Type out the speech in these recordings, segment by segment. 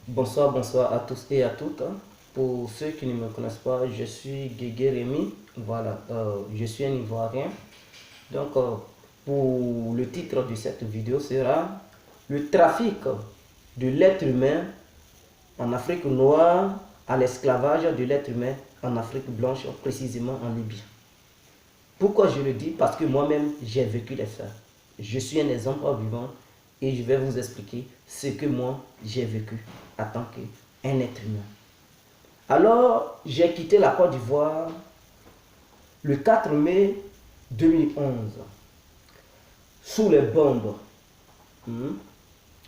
Bonsoir, bonsoir à tous et à toutes, hein. Pour ceux qui ne me connaissent pas, je suis Guégué Rémy. Voilà, je suis un Ivoirien. Donc, pour le titre de cette vidéo sera le trafic de l'être humain en Afrique noire à l'esclavage de l'être humain en Afrique blanche, précisément en Libye. Pourquoi je le dis? Parce que moi-même, j'ai vécu les faits. Je suis un exemple vivant et je vais vous expliquer ce que moi, j'ai vécu en tant qu'un être humain. Alors, j'ai quitté la Côte d'Ivoire le 4 mai 2011 sous les bombes. Hmm.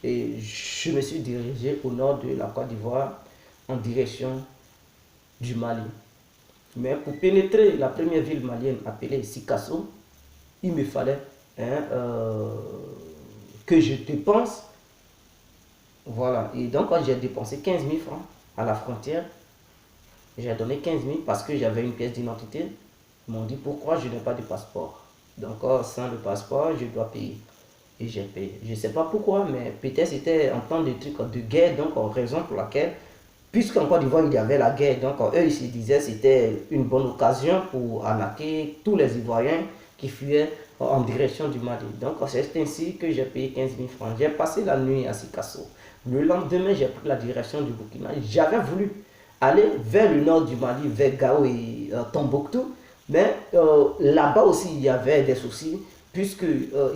Et je me suis dirigé au nord de la Côte d'Ivoire en direction du Mali. Mais pour pénétrer la première ville malienne appelée Sikasso, il me fallait hein, que je dépense. Voilà. Et donc, j'ai dépensé 15 000 francs à la frontière. J'ai donné 15 000 parce que j'avais une pièce d'identité. Ils m'ont dit pourquoi je n'ai pas de passeport. Donc, sans le passeport, je dois payer. Et j'ai payé. Je ne sais pas pourquoi, mais peut-être c'était en temps de trucs de guerre, donc raison pour laquelle, puisqu'en Côte d'Ivoire il y avait la guerre, donc eux ils se disaient que c'était une bonne occasion pour arnaquer tous les Ivoiriens qui fuyaient en direction du Mali. Donc c'est ainsi que j'ai payé 15 000 francs. J'ai passé la nuit à Sikasso. Le lendemain, j'ai pris la direction du Burkina. J'avais voulu aller vers le nord du Mali, vers Gao et Tombouctou, mais là-bas aussi il y avait des soucis puisque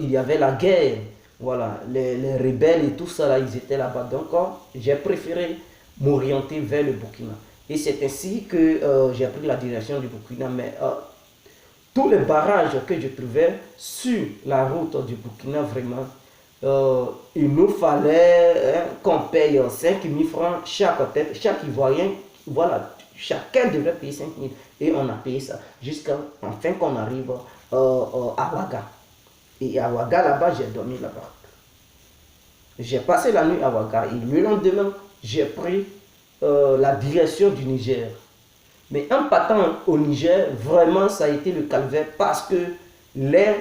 il y avait la guerre, voilà, les rebelles et tout ça là, ils étaient là-bas. Donc j'ai préféré m'orienter vers le Burkina. Et c'est ainsi que j'ai pris la direction du Burkina. Mais tous les barrages que je trouvais sur la route du Burkina, vraiment, il nous fallait hein, qu'on paye 5 000 francs chaque tête, chaque Ivoirien. Voilà, chacun devrait payer 5 000. Et on a payé ça jusqu'à enfin qu'on arrive à Ouaga. Et à Ouaga, là-bas, j'ai dormi là-bas. J'ai passé la nuit à Ouaga et le lendemain, j'ai pris la direction du Niger. Mais en partant au Niger, vraiment, ça a été le calvaire parce que les,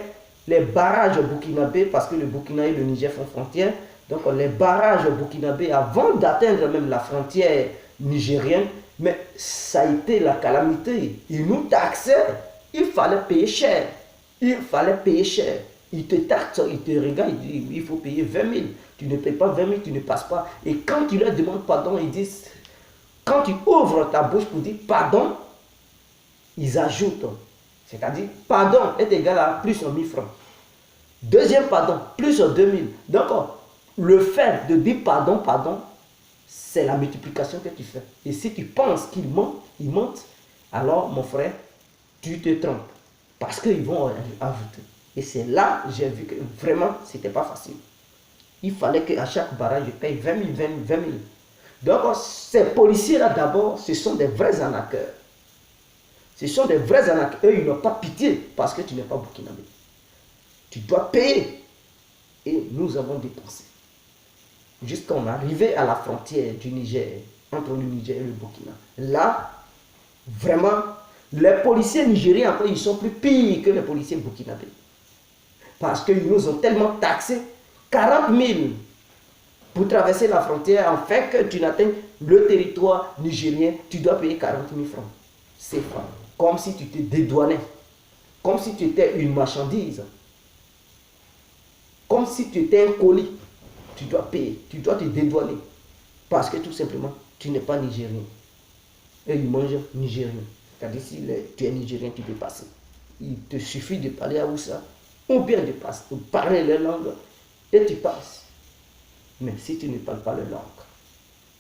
les barrages burkinabés, parce que le Burkina et le Niger font frontière, donc les barrages burkinabés, avant d'atteindre même la frontière nigérienne, mais ça a été la calamité. Ils nous taxaient, il fallait payer cher. Il fallait payer cher. Ils te taxent, ils te regardent, ils disent il faut payer 20 000. Tu ne payes pas 20 000, tu ne passes pas. Et quand tu leur demandes pardon, ils disent quand tu ouvres ta bouche pour dire pardon, ils ajoutent. C'est-à-dire, pardon est égal à plus 1 000 francs. Deuxième pardon, plus 2 000. Donc, le fait de dire pardon, pardon, c'est la multiplication que tu fais. Et si tu penses qu'ils mentent, alors, mon frère, tu te trompes. Parce qu'ils vont ajouter. Et c'est là que j'ai vu que vraiment, c'était pas facile. Il fallait qu'à chaque barrage, je paye 20 000, 20 000, 20 000. Donc, ces policiers-là, d'abord, ce sont des vrais arnaqueurs. Ce sont des vrais arnaqueurs. Eux, ils n'ont pas pitié parce que tu n'es pas burkinabé. Tu dois payer. Et nous avons dépensé. Jusqu'à on arrivait à la frontière du Niger, entre le Niger et le Burkina. Là, vraiment, les policiers nigériens, après, ils sont plus pires que les policiers burkinabés. Parce qu'ils nous ont tellement taxés. 40 000 pour traverser la frontière, afin que tu n'atteignes le territoire nigérien, tu dois payer 40 000 francs. C'est francs. Comme si tu te dédouanais. Comme si tu étais une marchandise. Comme si tu étais un colis. Tu dois payer. Tu dois te dédouaner. Parce que tout simplement, tu n'es pas nigérien. Et ils mangent nigérien. C'est-à-dire, si tu es nigérien, tu peux passer. Il te suffit de parler à Oussa, ou bien de parler les langues, et tu passes. Mais si tu ne parles pas la langue,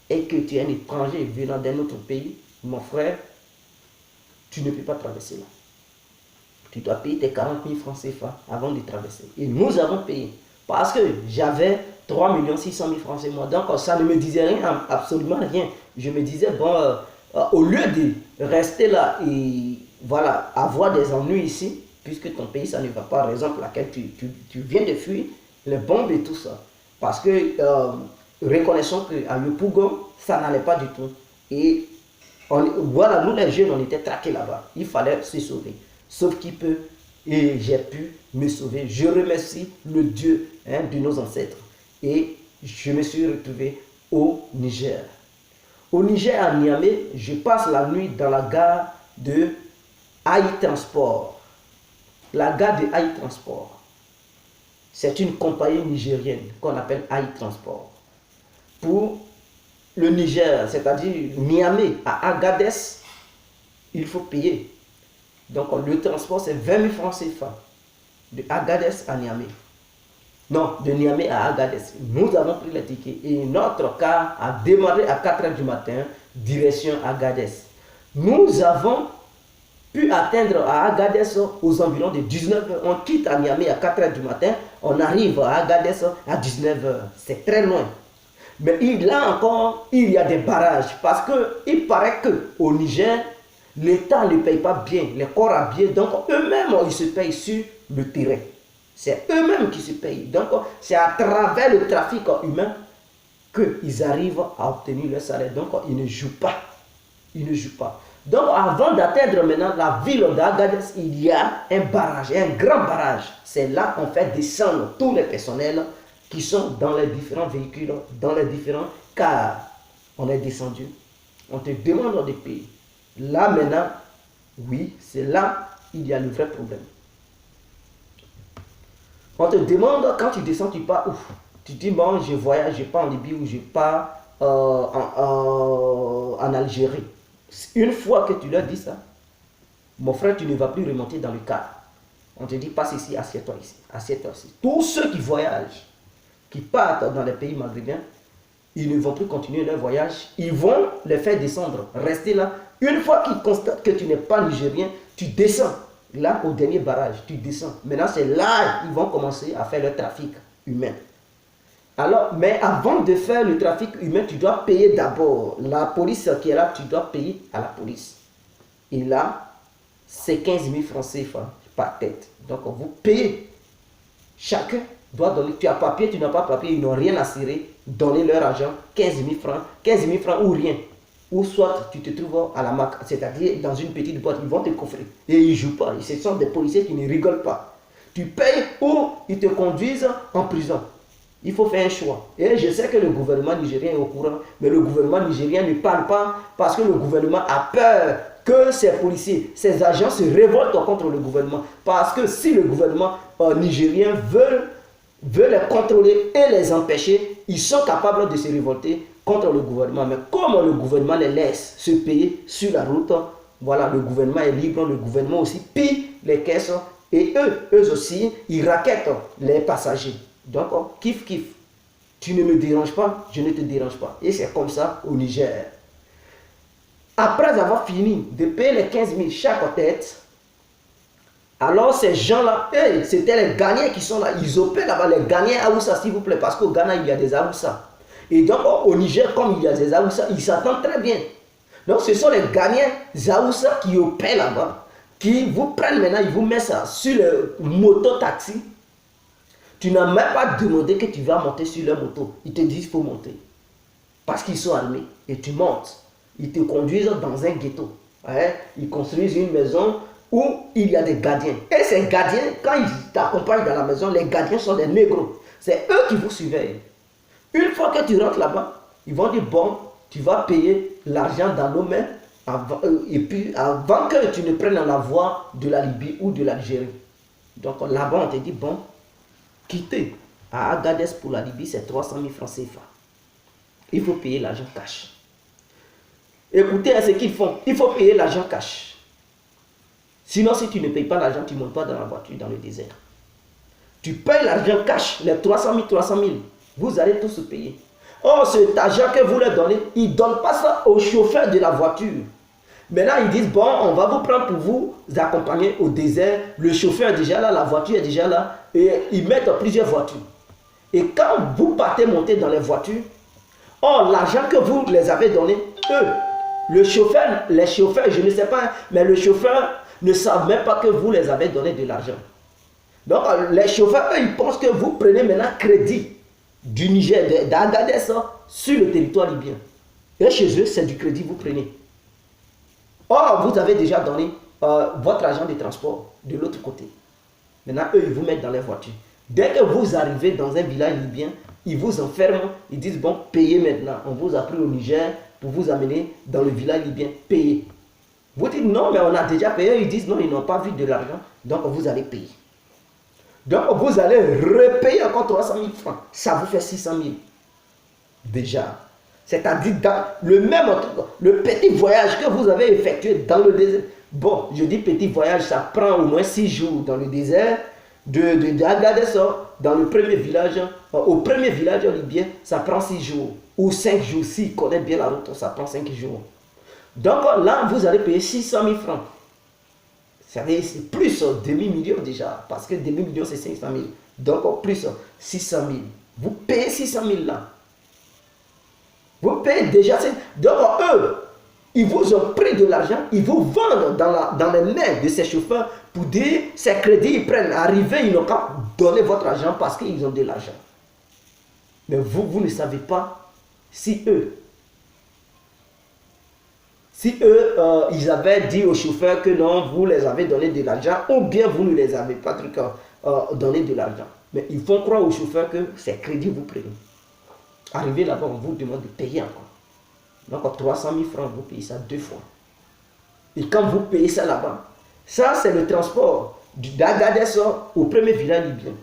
et que tu es un étranger venant d'un autre pays, mon frère, tu ne peux pas traverser là. Tu dois payer tes 40 000 francs CFA avant de traverser. Et nous avons payé. Parce que j'avais 3 600 000 francs CFA. Donc ça ne me disait rien, absolument rien. Je me disais, bon, au lieu de rester là et voilà, avoir des ennuis ici, puisque ton pays, ça ne va pas, raison pour laquelle tu viens de fuir les bombes et tout ça. Parce que reconnaissons qu'à Yopougon, ça n'allait pas du tout. Et voilà, nous les jeunes, on était traqués là-bas. Il fallait se sauver. Sauf qu'il peut. Et j'ai pu me sauver. Je remercie le Dieu hein, de nos ancêtres. Et je me suis retrouvé au Niger. Au Niger, à Niamey, je passe la nuit dans la gare de Haï Transport. La gare de Haï Transport, c'est une compagnie nigérienne qu'on appelle Haï Transport. Pour le Niger, c'est-à-dire Niamey à Agadez, il faut payer. Donc le transport, c'est 20 000 francs CFA de Agadez à Niamey. Non, de Niamey à Agadez. Nous avons pris les tickets et notre car a démarré à 4 h du matin, direction Agadez. Nous avons pu atteindre à Agadez aux environs de 19 h. On quitte à Niamey à 4 h du matin, on arrive à Agadez à 19 h. C'est très loin. Mais là encore, il y a des barrages parce qu'il paraît qu'au Niger, l'État ne paye pas bien, les corps à bien, donc eux-mêmes, ils se payent sur le terrain. C'est eux-mêmes qui se payent. Donc, c'est à travers le trafic humain qu'ils arrivent à obtenir leur salaire. Donc, ils ne jouent pas. Ils ne jouent pas. Donc, avant d'atteindre maintenant la ville d'Agadez, il y a un barrage, un grand barrage. C'est là qu'on fait descendre tous les personnels qui sont dans les différents véhicules, dans les différents cars. On est descendu. On te demande de payer. Là maintenant, oui, c'est là il y a le vrai problème. On te demande, quand tu descends, tu pars où? Tu dis, bon, je voyage, je pars en Libye ou je pars en Algérie. Une fois que tu leur dis ça, mon frère, tu ne vas plus remonter dans le car. On te dit, passe ici, assieds-toi ici, assieds-toi ici. Tous ceux qui voyagent, qui partent dans les pays maghrébins, ils ne vont plus continuer leur voyage. Ils vont les faire descendre, rester là. Une fois qu'ils constatent que tu n'es pas nigérien, tu descends. Là, au dernier barrage, tu descends. Maintenant, c'est là qu'ils vont commencer à faire le trafic humain. Alors, mais avant de faire le trafic humain, tu dois payer d'abord. La police qui est là, tu dois payer à la police. Et là, c'est 15 000 francs CFA par tête. Donc, vous payez. Chacun doit donner. Tu as papier, tu n'as pas papier, ils n'ont rien à cirer. Donnez leur argent, 15 000 francs. 15 000 francs ou rien. Ou soit tu te trouves à la MAC, c'est-à-dire dans une petite boîte, ils vont te coffrer. Et ils ne jouent pas. Ce sont des policiers qui ne rigolent pas. Tu payes ou ils te conduisent en prison. Il faut faire un choix. Et je sais que le gouvernement nigérien est au courant, mais le gouvernement nigérien ne parle pas parce que le gouvernement a peur que ces policiers, ces agents se révoltent contre le gouvernement. Parce que si le gouvernement nigérien veut les contrôler et les empêcher, ils sont capables de se révolter contre le gouvernement. Mais comme le gouvernement les laisse se payer sur la route, voilà, le gouvernement est libre, le gouvernement aussi pille les caisses et eux aussi, ils raquettent les passagers. Donc, kiff, kiff. Tu ne me déranges pas, je ne te dérange pas. Et c'est comme ça au Niger. Après avoir fini de payer les 15 000 chaque tête, alors ces gens-là, hey, c'était les Ghanéens qui sont là. Ils opèrent là-bas, les Ghanéens Aoussa, s'il vous plaît, parce qu'au Ghana, il y a des Aoussa. Et donc, au Niger, comme il y a des Aoussa, ils s'attendent très bien. Donc, ce sont les Ghanéens Aoussa qui opèrent là-bas, qui vous prennent maintenant, ils vous mettent ça sur le moto-taxi. Tu n'as même pas demandé que tu vas monter sur leur moto. Ils te disent qu'il faut monter. Parce qu'ils sont armés. Et tu montes. Ils te conduisent dans un ghetto. Ouais. Ils construisent une maison où il y a des gardiens. Et ces gardiens, quand ils t'accompagnent dans la maison, les gardiens sont des négros. C'est eux qui vous surveillent. Une fois que tu rentres là-bas, ils vont dire, bon, tu vas payer l'argent dans nos mains. Et puis, avant que tu ne prennes la voie de la Libye ou de l'Algérie. Donc là-bas, on te dit, bon, quitter à Agadez pour la Libye, c'est 300 000 francs CFA. Il faut payer l'argent cash. Écoutez ce qu'ils font. Il faut payer l'argent cash. Sinon, si tu ne payes pas l'argent, tu ne montes pas dans la voiture dans le désert. Tu payes l'argent cash, les 300 000. Vous allez tous se payer. Oh, cet argent que vous leur donnez, ils ne donnent pas ça au chauffeur de la voiture. Maintenant, ils disent, bon, on va vous prendre pour vous accompagner au désert. Le chauffeur est déjà là, la voiture est déjà là. Et ils mettent plusieurs voitures. Et quand vous partez monter dans les voitures, oh, l'argent que vous les avez donné, eux, les chauffeurs, je ne sais pas, mais le chauffeur ne savent même pas que vous les avez donné de l'argent. Donc, les chauffeurs, eux, ils pensent que vous prenez maintenant crédit du Niger, d'Agadez, sur le territoire libyen. Et chez eux, c'est du crédit que vous prenez. Or, vous avez déjà donné votre argent de transport de l'autre côté. Maintenant, eux, ils vous mettent dans les voitures. Dès que vous arrivez dans un village libyen, ils vous enferment, ils disent bon, payez maintenant. On vous a pris au Niger pour vous amener dans le village libyen, payez. Vous dites non, mais on a déjà payé. Ils disent non, ils n'ont pas vu de l'argent, donc vous allez payer. Donc vous allez repayer encore 300 000 francs. Ça vous fait 600 000. Déjà. C'est-à-dire dans le même truc, le petit voyage que vous avez effectué dans le désert. Bon, je dis petit voyage, ça prend au moins 6 jours dans le désert. D'Agadez, dans le premier village, au premier village libyen, ça prend 6 jours. Ou 5 jours. S'il connaît bien la route, ça prend 5 jours. Donc là, vous allez payer 600 000 francs. C'est plus demi-million déjà. Parce que demi-million, c'est 500 000. Donc plus 600 000. Vous payez 600 000 là. Vous payez déjà. Donc eux, ils vous ont pris de l'argent. Ils vous vendent dans les mains de ces chauffeurs pour dire, ces crédits, ils prennent. Arrivé, ils n'ont qu'à donner votre argent parce qu'ils ont de l'argent. Mais vous ne savez pas si eux, ils avaient dit aux chauffeurs que non, vous les avez donné de l'argent, ou bien vous ne les avez pas donné de l'argent. Mais ils font croire aux chauffeurs que ces crédits vous prennent. Arrivé là-bas, on vous demande de payer encore. Donc 300 000 francs, vous payez ça 2 fois. Et quand vous payez ça là-bas, ça c'est le transport d'Agadez au premier village libyen.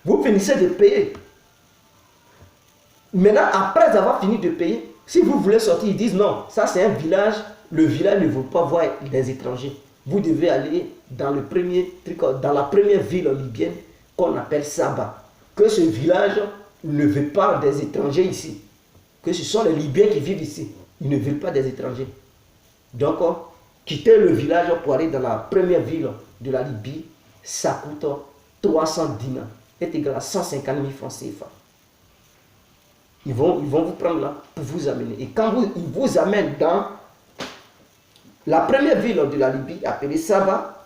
Vous finissez de payer. Maintenant, après avoir fini de payer, si vous voulez sortir, ils disent non, ça c'est un village, le village ne veut pas voir des étrangers. Vous devez aller dans le premier truc, dans la première ville libyenne qu'on appelle Saba. Que ce village ne veut pas des étrangers ici. Que ce sont les Libyens qui vivent ici. Ils ne veulent pas des étrangers. Donc, quitter le village pour aller dans la première ville de la Libye, ça coûte 300 dinars. C'est égal à 150 000 francs CFA. Ils vont vous prendre là pour vous amener. Et quand ils vous amènent dans la première ville de la Libye, appelée Saba,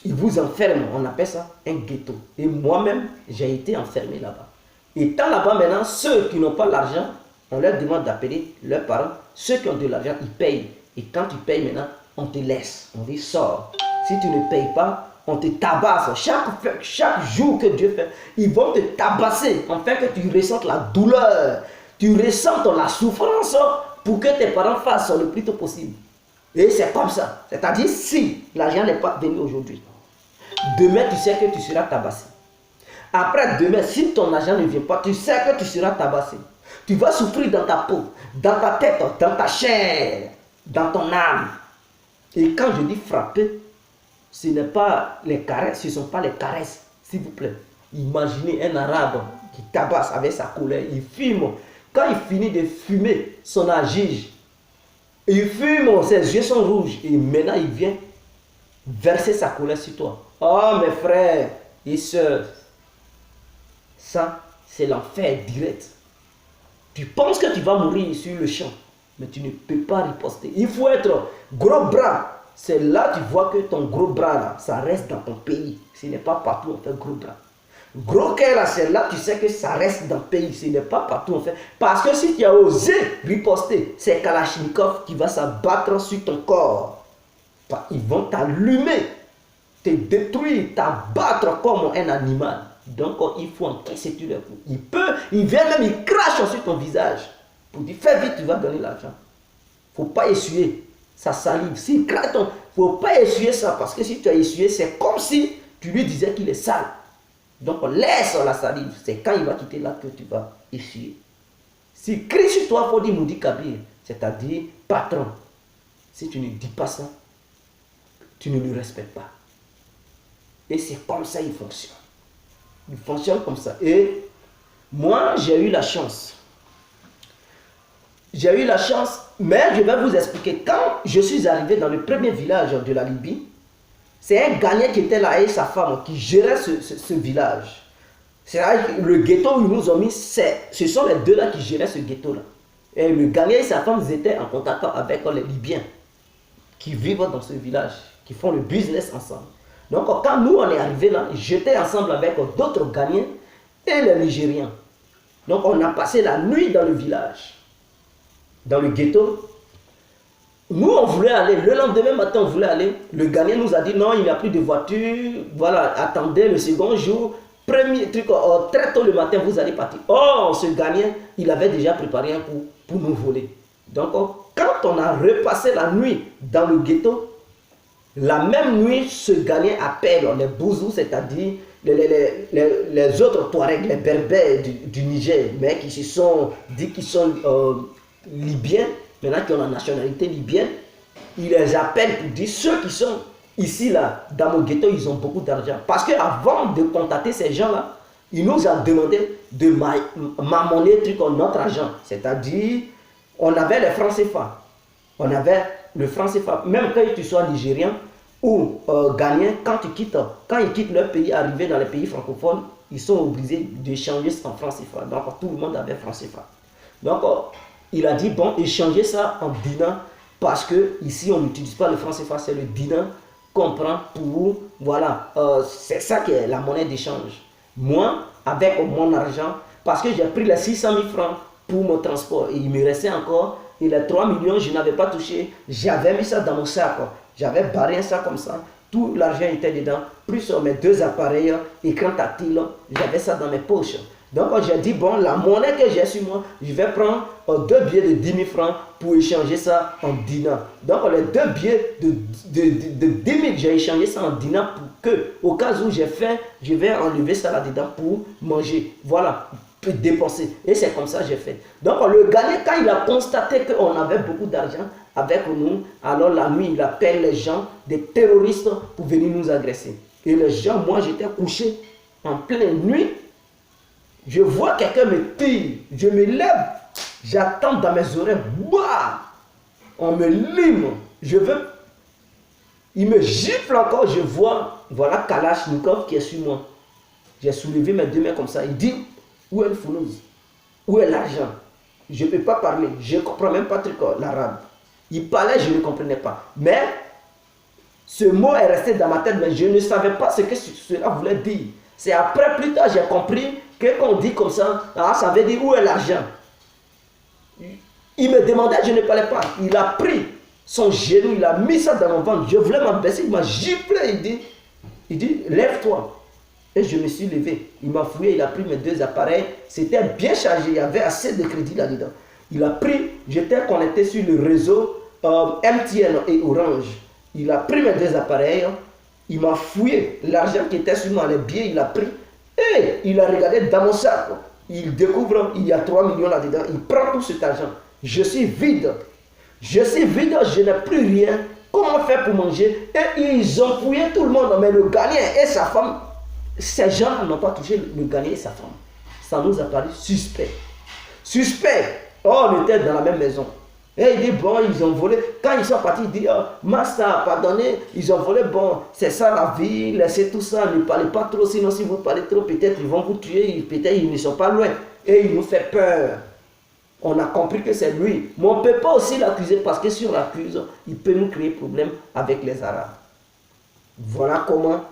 ils vous enferment. On appelle ça un ghetto. Et moi-même, j'ai été enfermé là-bas. Et tant là-bas maintenant, ceux qui n'ont pas l'argent, on leur demande d'appeler leurs parents. Ceux qui ont de l'argent, ils payent. Et quand tu payes maintenant, on te laisse. On dit sors. Si tu ne payes pas, on te tabasse. Chaque jour que Dieu fait, ils vont te tabasser. Afin que tu ressentes la douleur. Tu ressentes la souffrance pour que tes parents fassent le plus tôt possible. Et c'est comme ça. C'est-à-dire si l'argent n'est pas venu aujourd'hui, demain tu sais que tu seras tabassé. Après demain, si ton argent ne vient pas, tu sais que tu seras tabassé. Tu vas souffrir dans ta peau, dans ta tête, dans ta chair, dans ton âme. Et quand je dis frapper, ce n'est pas les caresses, ce ne sont pas les caresses, s'il vous plaît. Imaginez un arabe qui tabasse avec sa colère, il fume. Quand il finit de fumer son agige, il fume, ses yeux sont rouges. Et maintenant, il vient verser sa colère sur toi. Oh, mes frères et sœurs, ça, c'est l'enfer direct. Tu penses que tu vas mourir sur le champ, mais tu ne peux pas riposter. Il faut être gros bras. C'est là que tu vois que ton gros bras, là, ça reste dans ton pays. Ce n'est pas partout on fait gros bras. Gros cœur, là, c'est là que tu sais que ça reste dans le pays. Ce n'est pas partout on fait. Parce que si tu as osé riposter, c'est Kalachnikov qui va s'abattre sur ton corps. Ils vont t'allumer, te détruire, t'abattre comme un animal. Donc il faut encaisser tous les coups. Il vient même, il crache sur ton visage. Pour dire, fais vite, tu vas donner l'argent. Il ne faut pas essuyer sa salive. S'il crache, il ne faut pas essuyer ça. Parce que si tu as essuyé, c'est comme si tu lui disais qu'il est sale. Donc laisse la salive. C'est quand il va quitter là que tu vas essuyer. S'il crie sur toi, il faut dire Moudi Kabir. C'est-à-dire, patron. Si tu ne dis pas ça, tu ne le respectes pas. Et c'est comme ça qu'il fonctionne. Il fonctionne comme ça. Et moi, j'ai eu la chance. J'ai eu la chance, mais je vais vous expliquer. Quand je suis arrivé dans le premier village de la Libye, c'est un Ghanéen qui était là et sa femme qui gérait ce village. C'est le ghetto où ils nous ont mis, ce sont les deux là qui géraient ce ghetto-là. Et le Ghanéen et sa femme étaient en contact avec les Libyens qui vivent dans ce village, qui font le business ensemble. Donc quand nous on est arrivés là, j'étais ensemble avec d'autres Ghanéens et les Nigériens. Donc on a passé la nuit dans le village, dans le ghetto. Nous on voulait aller, le lendemain matin on voulait aller. Le Ghanéen nous a dit non, il n'y a plus de voiture, voilà, attendez le second jour, premier truc, très tôt le matin, vous allez partir. Oh, ce gagnant, il avait déjà préparé un coup pour nous voler. Donc, quand on a repassé la nuit dans le ghetto, la même nuit, ce gagnant appelle les Bouzous, c'est-à-dire les autres Touaregs, les Berbères du Niger, mais qui se sont dit qu'ils sont libyens, maintenant qui ont la nationalité libyenne. Il les appelle pour dire ceux qui sont ici, là, dans mon ghetto, ils ont beaucoup d'argent. Parce qu'avant de contacter ces gens-là, il nous a demandé de m'amener notre argent. C'est-à-dire, on avait les francs CFA. On avait le franc CFA. Même quand tu sois nigérien ou ghanéen, quand ils quittent leur pays, arrivés dans les pays francophones, ils sont obligés de changer en franc CFA. Donc, tout le monde avait franc CFA. Donc, il a dit, bon, échanger ça en dinar, parce que ici, on n'utilise pas le franc CFA, c'est le dinar qu'on prend pour, voilà, c'est ça qui est la monnaie d'échange. Moi, avec mon argent, parce que j'ai pris les 600 000 francs pour mon transport, et il me restait encore, et les 3 millions, je n'avais pas touché, j'avais mis ça dans mon sac, j'avais barré un sac comme ça, tout l'argent était dedans, plus mes 2 appareils, écran tactile, j'avais ça dans mes poches. Donc j'ai dit, bon, la monnaie que j'ai sur moi, je vais prendre 2 billets de 10 000 francs pour échanger ça en dinar. Donc les 2 billets de 10 000, j'ai échangé ça en dinar pour que, au cas où j'ai fait, je vais enlever ça là-dedans pour manger. Voilà, pour dépenser. Et c'est comme ça que j'ai fait. Donc le gagnant, quand il a constaté qu'on avait beaucoup d'argent avec nous, alors la nuit, il appelle les gens, des terroristes, pour venir nous agresser. Et les gens, moi j'étais couché en pleine nuit. Je vois quelqu'un me tire, je me lève, j'attends dans mes oreilles, bah, on me lime, je veux, il me gifle encore, je vois, voilà Kalachnikov qui est sur moi. J'ai soulevé mes 2 mains comme ça, il dit, où est le foulouse? Où est l'argent? Je ne peux pas parler, je ne comprends même pas l'arabe. Il parlait, je ne comprenais pas. Mais, ce mot est resté dans ma tête, mais je ne savais pas ce que cela voulait dire. C'est après, plus tard, j'ai compris que quand on dit comme ça, ça veut dire où est l'argent. Il me demandait, je ne parlais pas. Il a pris son genou, il a mis ça dans mon ventre. Je voulais m'abaisser, il m'a giflé. Il dit, lève-toi. Et je me suis levé. Il m'a fouillé, il a pris mes 2 appareils. C'était bien chargé, il y avait assez de crédit là-dedans. Il a pris, j'étais connecté sur le réseau MTN et Orange. Il a pris mes 2 appareils. Il m'a fouillé l'argent qui était sur moi, les billets, il a pris. Et il a regardé dans mon sac. Il découvre, il y a 3 millions là-dedans. Il prend tout cet argent. Je suis vide. Je suis vide, je n'ai plus rien. Comment faire pour manger? Et ils ont fouillé tout le monde. Mais le gagnant et sa femme, ces gens n'ont pas touché le gagnant et sa femme. Ça nous a paru suspect. Suspect. Oh, on était dans la même maison. Et il dit, bon, ils ont volé. Quand ils sont partis, il dit, oh, Master, pardonnez, ils ont volé, bon, c'est ça la vie, laissez tout ça, ne parlez pas trop, sinon si vous parlez trop, peut-être ils vont vous tuer, peut-être ils ne sont pas loin. Et il nous fait peur. On a compris que c'est lui. Mais on ne peut pas aussi l'accuser parce que si on l'accuse, il peut nous créer problème avec les Arabes. Voilà comment,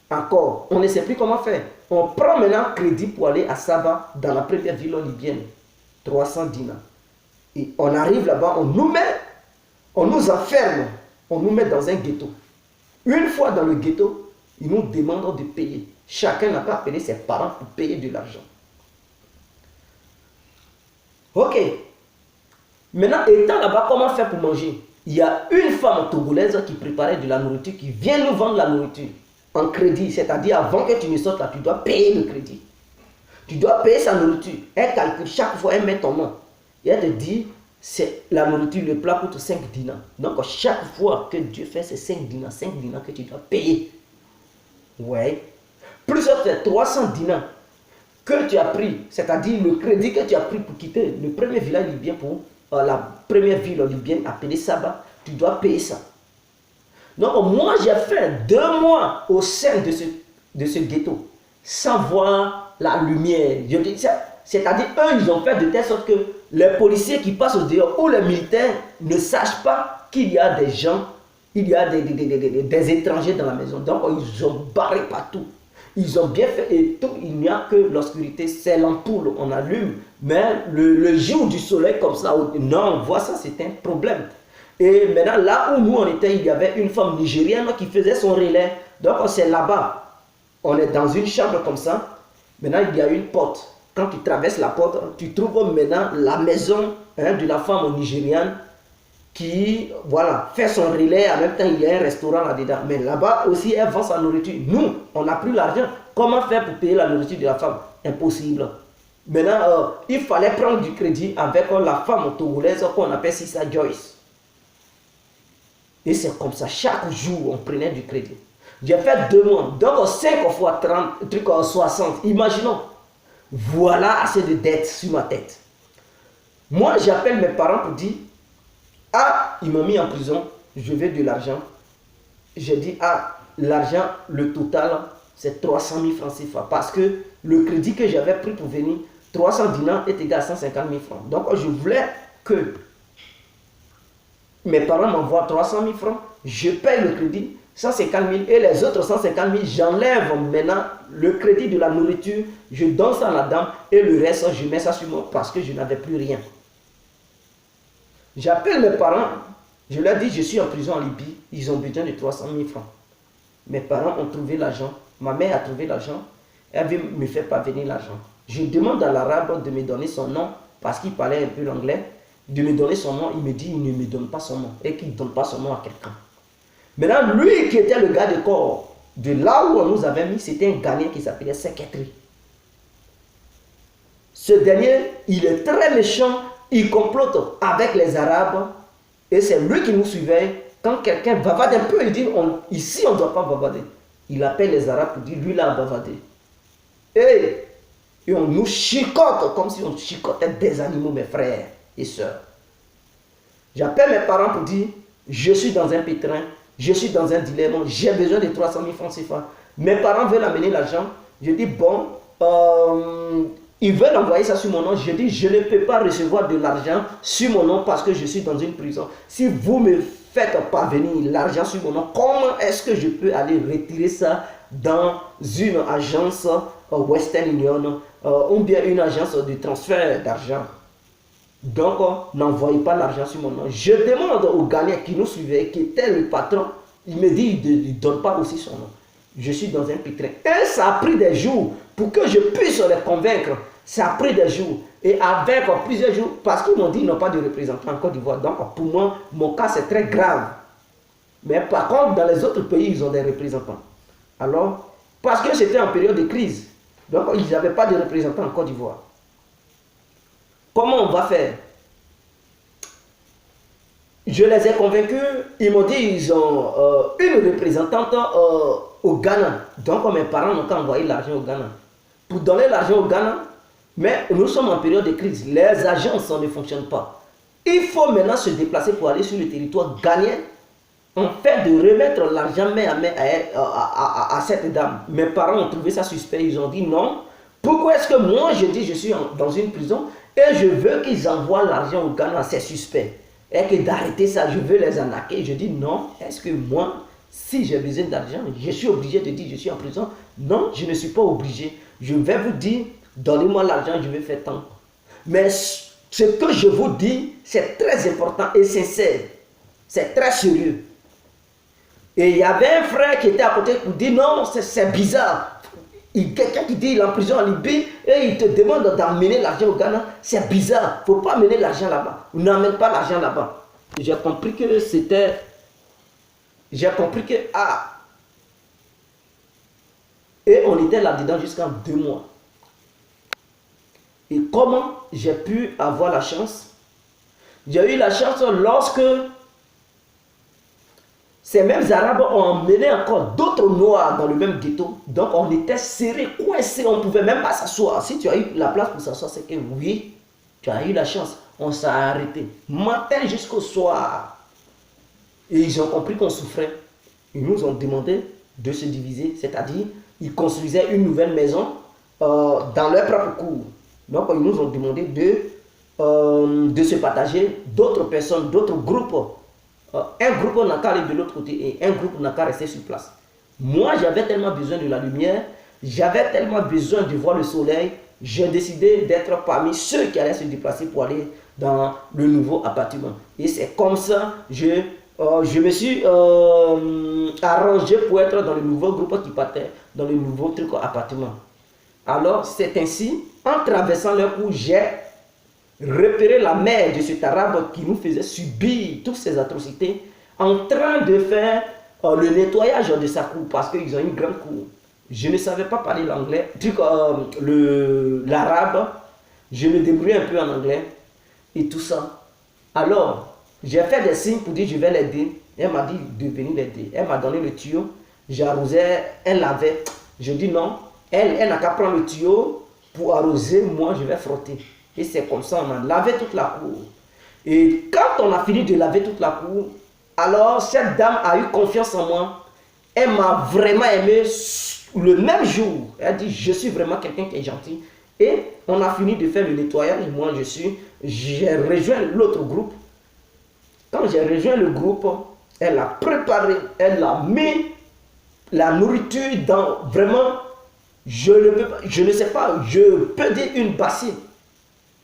encore, on ne sait plus comment faire. On prend maintenant crédit pour aller à Saba, dans la première ville libyenne, 300 dinars. Et on arrive là-bas, on nous enferme, on nous met dans un ghetto. Une fois dans le ghetto, ils nous demandent de payer. Chacun n'a pas appelé ses parents pour payer de l'argent. Ok. Maintenant, étant là-bas, comment faire pour manger? Il y a une femme togolaise qui préparait de la nourriture, qui vient nous vendre la nourriture en crédit. C'est-à-dire, avant que tu ne sortes là, tu dois payer le crédit. Tu dois payer sa nourriture. Elle calcule chaque fois, elle met ton nom. Et elle te dit, c'est la nourriture, le plat coûte 5 dinars. Donc, chaque fois que Dieu fait, c'est 5 dinars que tu dois payer. Ouais. Plus c'est 300 dinars que tu as pris, c'est-à-dire le crédit que tu as pris pour quitter le premier village libyen pour la première ville libyenne appelée Saba, tu dois payer ça. Donc, moi, j'ai fait 2 mois au sein de ce ghetto, sans voir la lumière. Je dis ça. C'est-à-dire, eux, ils ont fait de telle sorte que les policiers qui passent au dehors ou les militaires ne sachent pas qu'il y a des gens, il y a des étrangers dans la maison. Donc, ils ont barré partout. Ils ont bien fait et tout. Il n'y a que l'obscurité, c'est l'ampoule, on allume. Mais le jour du soleil comme ça, non, on voit ça, c'est un problème. Et maintenant, là où nous on était, il y avait une femme nigérienne qui faisait son relais. Donc, c'est là-bas. On est dans une chambre comme ça. Maintenant, il y a une porte. Quand tu traverses la porte, tu trouves maintenant la maison de la femme nigériane qui, voilà, fait son relais. En même temps, il y a un restaurant là-dedans. Mais là-bas aussi, elle vend sa nourriture. Nous, on n'a plus l'argent. Comment faire pour payer la nourriture de la femme? Impossible. Maintenant, il fallait prendre du crédit avec la femme togolaise qu'on appelle Sissa Joyce. Et c'est comme ça, chaque jour, on prenait du crédit. J'ai fait 2 mois. Donc, 5 fois 30, 60. Imaginons. Voilà assez de dettes sur ma tête. Moi, j'appelle mes parents pour dire, ah, ils m'ont mis en prison, je veux de l'argent. J'ai dit, ah, l'argent, le total, c'est 300 000 francs CFA. Parce que le crédit que j'avais pris pour venir, 300 dinars est égal à 150 000 francs. Donc, je voulais que mes parents m'envoient 300 000 francs, je paye le crédit, 150 000 et les autres 150 000, j'enlève maintenant le crédit de la nourriture, je donne ça à la dame et le reste, je mets ça sur moi parce que je n'avais plus rien. J'appelle mes parents, je leur dis, je suis en prison en Libye, ils ont besoin de 300 000 francs. Mes parents ont trouvé l'argent, ma mère a trouvé l'argent, elle veut me faire parvenir l'argent. Je demande à l'arabe de me donner son nom parce qu'il parlait un peu l'anglais, de me donner son nom, il me dit, il ne me donne pas son nom et qu'il ne donne pas son nom à quelqu'un. Maintenant, lui qui était le gars de corps, de là où on nous avait mis, c'était un Ghanéen qui s'appelait Seketri. Ce dernier, il est très méchant, il complote avec les Arabes et c'est lui qui nous suivait. Quand quelqu'un bavade un peu, il dit, ici on ne doit pas bavader. Il appelle les Arabes pour dire, lui là a bavardé. Et on nous chicote comme si on chicotait des animaux, mes frères et sœurs. J'appelle mes parents pour dire, je suis dans un pétrin, je suis dans un dilemme, j'ai besoin de 300 000 francs CFA. Mes parents veulent amener l'argent. Je dis, bon, ils veulent envoyer ça sur mon nom. Je dis, je ne peux pas recevoir de l'argent sur mon nom parce que je suis dans une prison. Si vous me faites parvenir l'argent sur mon nom, comment est-ce que je peux aller retirer ça dans une agence Western Union ou bien une agence de transfert d'argent? Donc, n'envoyez pas l'argent sur mon nom. Je demande au Ghanéen qui nous suivait, qui était le patron, il me dit, il ne donne pas aussi son nom. Je suis dans un pétrin. Et ça a pris des jours pour que je puisse les convaincre. Ça a pris des jours. Et avec plusieurs jours, parce qu'ils m'ont dit qu'ils n'ont pas de représentant en Côte d'Ivoire. Donc, pour moi, mon cas, c'est très grave. Mais par contre, dans les autres pays, ils ont des représentants. Alors, parce que c'était en période de crise. Donc, ils n'avaient pas de représentants en Côte d'Ivoire. Comment on va faire? Je les ai convaincus, ils m'ont dit qu'ils ont une représentante au Ghana. Donc mes parents n'ont qu'à envoyer l'argent au Ghana. Pour donner l'argent au Ghana, mais nous sommes en période de crise, les agences ne fonctionnent pas. Il faut maintenant se déplacer pour aller sur le territoire ghanéen, en fait de remettre l'argent main à main à cette dame. Mes parents ont trouvé ça suspect, ils ont dit non. Pourquoi est-ce que moi je dis je suis dans une prison et je veux qu'ils envoient l'argent au Ghana, c'est suspect. Et que d'arrêter ça, je veux les arnaquer. Je dis non, est-ce que moi, si j'ai besoin d'argent, je suis obligé de dire je suis en prison? Non, je ne suis pas obligé. Je vais vous dire, donnez-moi l'argent, je vais faire tant. Mais ce que je vous dis, c'est très important et sincère. C'est très sérieux. Et il y avait un frère qui était à côté pour dire non, c'est bizarre. Quelqu'un qui dit il est en prison en Libye et il te demande d'emmener l'argent au Ghana, c'est bizarre. Il ne faut pas amener l'argent là-bas. On n'amène pas l'argent là-bas. J'ai compris que c'était... J'ai compris que... Ah. Et on était là-dedans jusqu'en 2 mois. Et comment j'ai pu avoir la chance? J'ai eu la chance lorsque ces mêmes Arabes ont emmené encore d'autres Noirs dans le même ghetto. Donc on était serrés, coincés, on ne pouvait même pas s'asseoir. Si tu as eu la place pour s'asseoir, c'est que oui, tu as eu la chance. On s'est arrêté, matin jusqu'au soir. Et ils ont compris qu'on souffrait. Ils nous ont demandé de se diviser, c'est-à-dire ils construisaient une nouvelle maison dans leur propre cour. Donc ils nous ont demandé de se partager d'autres personnes, d'autres groupes. Un groupe n'a qu'à aller de l'autre côté et un groupe n'a qu'à rester sur place. Moi, j'avais tellement besoin de la lumière, j'avais tellement besoin de voir le soleil, j'ai décidé d'être parmi ceux qui allaient se déplacer pour aller dans le nouveau appartement. Et c'est comme ça que je me suis arrangé pour être dans le nouveau groupe qui partait, dans le nouveau truc appartement. Alors, c'est ainsi, en traversant leur cours, j'ai repéré la mère de cet arabe qui nous faisait subir toutes ces atrocités en train de faire le nettoyage de sa cour parce qu'ils ont une grande cour. Je ne savais pas parler l'anglais, l'arabe, je me débrouillais un peu en anglais et tout ça. Alors, j'ai fait des signes pour dire je vais l'aider. Elle m'a dit de venir l'aider. Elle m'a donné le tuyau, j'arrosais, elle lavait. Je dis non, elle n'a qu'à prendre le tuyau pour arroser, moi je vais frotter. Et c'est comme ça, on a lavé toute la cour. Et quand on a fini de laver toute la cour, alors cette dame a eu confiance en moi. Elle m'a vraiment aimé le même jour. Elle a dit, je suis vraiment quelqu'un qui est gentil. Et on a fini de faire le nettoyage. Moi, j'ai rejoint l'autre groupe. Quand j'ai rejoint le groupe, elle a préparé, elle a mis la nourriture dans vraiment, je ne sais pas, je peux dire une bassine.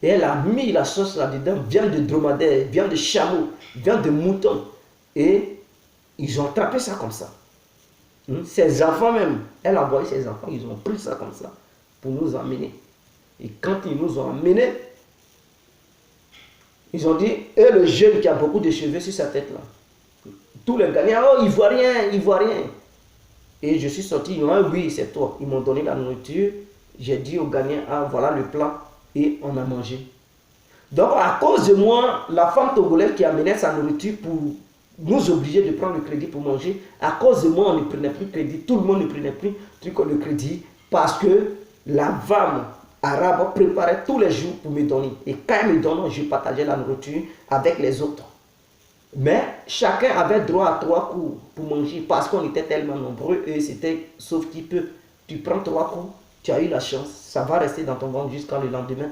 Et elle a mis la sauce là-dedans, viande de dromadaire, viande de chameau, viande de mouton. Et ils ont attrapé ça comme ça. Ses enfants même, elle a envoyé ses enfants, ils ont pris ça comme ça pour nous emmener. Et quand ils nous ont emmenés, ils ont dit, et le jeune qui a beaucoup de cheveux sur sa tête là, tous les gagnants, oh, Ivoirien, Ivoirien. Et je suis sorti, ils m'ont dit, oui, c'est toi. Ils m'ont donné la nourriture, j'ai dit aux gagnants, ah, voilà le plat, et on a mangé. Donc à cause de moi, la femme togolaise qui amenait sa nourriture pour nous obliger de prendre le crédit pour manger, à cause de moi, on ne prenait plus crédit, tout le monde ne prenait plus le crédit, parce que la femme arabe préparait tous les jours pour me donner. Et quand elle me donnait, je partageais la nourriture avec les autres. Mais chacun avait droit à 3 coups pour manger, parce qu'on était tellement nombreux, et c'était sauf qui peut. Tu prends 3 coups, tu as eu la chance, ça va rester dans ton ventre jusqu'à le lendemain.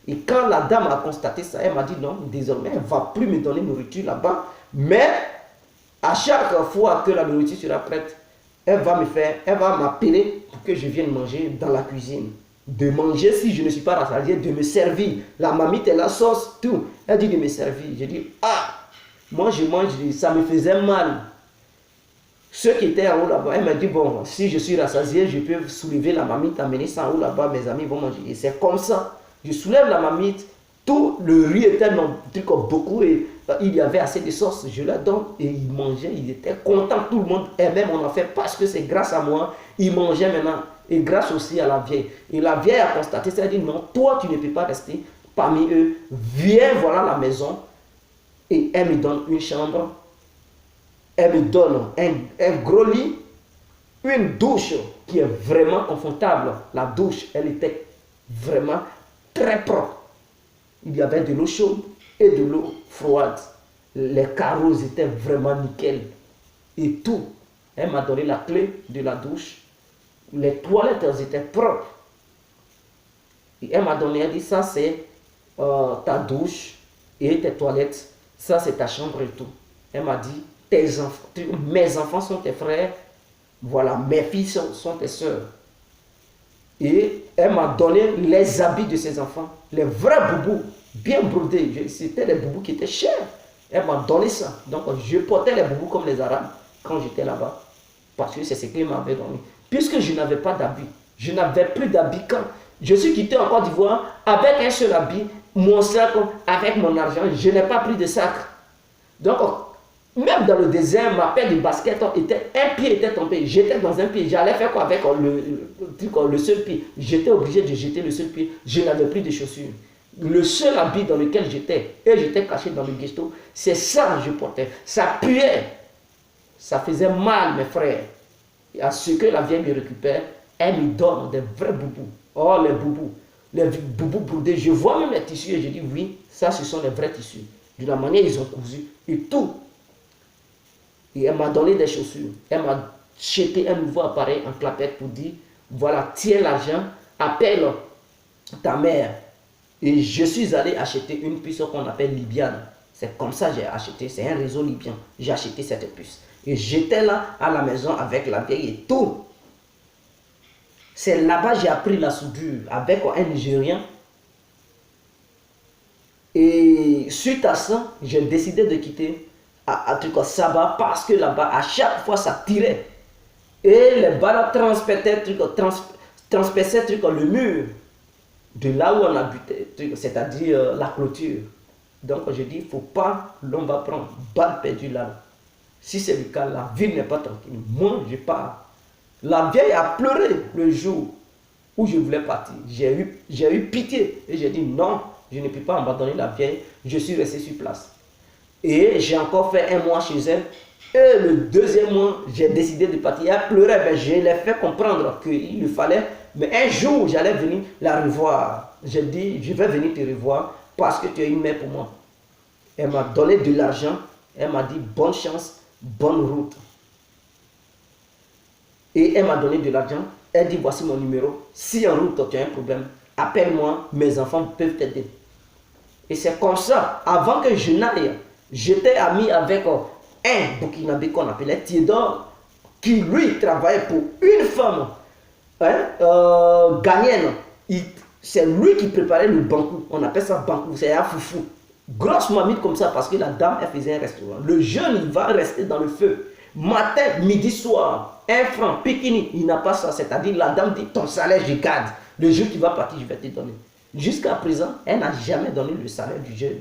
Et quand la dame a constaté ça, elle m'a dit non, désormais, elle ne va plus me donner nourriture là-bas. Mais à chaque fois que la nourriture sera prête, elle va m'appeler pour que je vienne manger dans la cuisine. De manger si je ne suis pas rassasié, de me servir. La mamite et la sauce, tout. Elle dit de me servir. Je dis, ah, moi je mange, ça me faisait mal. Ceux qui étaient en haut là-bas, elle m'a dit, bon, si je suis rassasié, je peux soulever la mamite, amener ça en haut là-bas, mes amis vont manger. Et c'est comme ça. Je soulève la mamite, tout le riz était beaucoup et il y avait assez de sauce. Je leur donne et ils mangeaient, ils étaient contents, tout le monde. Et même on a fait parce que c'est grâce à moi, ils mangeaient maintenant. Et grâce aussi à la vieille. Et la vieille a constaté, ça a dit non, toi tu ne peux pas rester parmi eux. Viens, voilà la maison. Et elle me donne une chambre. Elle me donne un gros lit, une douche qui est vraiment confortable. La douche, elle était vraiment très propre. Il y avait de l'eau chaude et de l'eau froide. Les carreaux étaient vraiment nickel. Et tout. Elle m'a donné la clé de la douche. Les toilettes, elles étaient propres. Et elle m'a donné, elle dit, ça c'est ta douche et tes toilettes. Ça c'est ta chambre et tout. Elle m'a dit, mes enfants sont tes frères. Voilà, mes filles sont tes soeurs. Et elle m'a donné les habits de ses enfants. Les vrais boubous, bien brodés. C'était les boubous qui étaient chers. Elle m'a donné ça. Donc je portais les boubous comme les Arabes quand j'étais là-bas. Parce que c'est ce qu'elle m'avait donné. Puisque je n'avais pas d'habits. Je n'avais plus d'habits quand je suis quitté en Côte d'Ivoire avec un seul habit, mon sac, avec mon argent. Je n'ai pas pris de sac. Donc, même dans le désert, ma paire de basket, un pied était tombé. J'étais dans un pied. J'allais faire quoi avec le seul pied? J'étais obligé de jeter le seul pied. Je n'avais plus de chaussures. Le seul habit dans lequel j'étais, et j'étais caché dans le ghetto, c'est ça que je portais. Ça puait. Ça faisait mal, mes frères. Et à ce que la vieille me récupère, elle me donne des vrais boubous. Oh, les boubous brodés. Je vois même les tissus et je dis oui, ça ce sont les vrais tissus. De la manière ils ont cousu et tout. Et elle m'a donné des chaussures. Elle m'a jeté un nouveau appareil en clapette pour dire, voilà, tiens l'argent, appelle ta mère. Et je suis allé acheter une puce qu'on appelle libyane. C'est comme ça que j'ai acheté, c'est un réseau libyen. J'ai acheté cette puce. Et j'étais là à la maison avec la vieille et tout. C'est là-bas que j'ai appris la soudure avec un Nigérien. Et suite à ça, j'ai décidé de quitter Saba parce que là-bas, à chaque fois, ça tirait. Et les balles transperçait le mur de là où on habitait, c'est-à-dire la clôture. Donc je dis, il ne faut pas, l'on va prendre balle perdue là. Si c'est le cas, la ville n'est pas tranquille. Moi, je pars. La vieille a pleuré le jour où je voulais partir. J'ai eu pitié et j'ai dit non, je ne peux pas abandonner la vieille. Je suis resté sur place. Et j'ai encore fait un mois chez elle. Et le deuxième mois, j'ai décidé de partir. Elle pleurait, ben, je l'ai fait comprendre qu'il le fallait. Mais un jour, j'allais venir la revoir. J'ai dit, je vais venir te revoir parce que tu es une mère pour moi. Elle m'a donné de l'argent. Elle m'a dit, bonne chance, bonne route. Et elle m'a donné de l'argent. Elle dit, voici mon numéro. Si en route, tu as un problème, appelle-moi, mes enfants peuvent t'aider. Et c'est comme ça, avant que je n'aille, j'étais ami avec un Burkinabé qu'on appelait Théodore, qui lui travaillait pour une femme ghanéenne. C'est lui qui préparait le bankou. On appelle ça bankou, c'est un foufou. Grosse mamite comme ça parce que la dame, elle faisait un restaurant. Le jeune, il va rester dans le feu. Matin, midi, soir, 1 franc, pikini, il n'a pas ça. C'est-à-dire, la dame dit, ton salaire, je garde. Le jour qui va partir, je vais te donner. Jusqu'à présent, elle n'a jamais donné le salaire du jeune.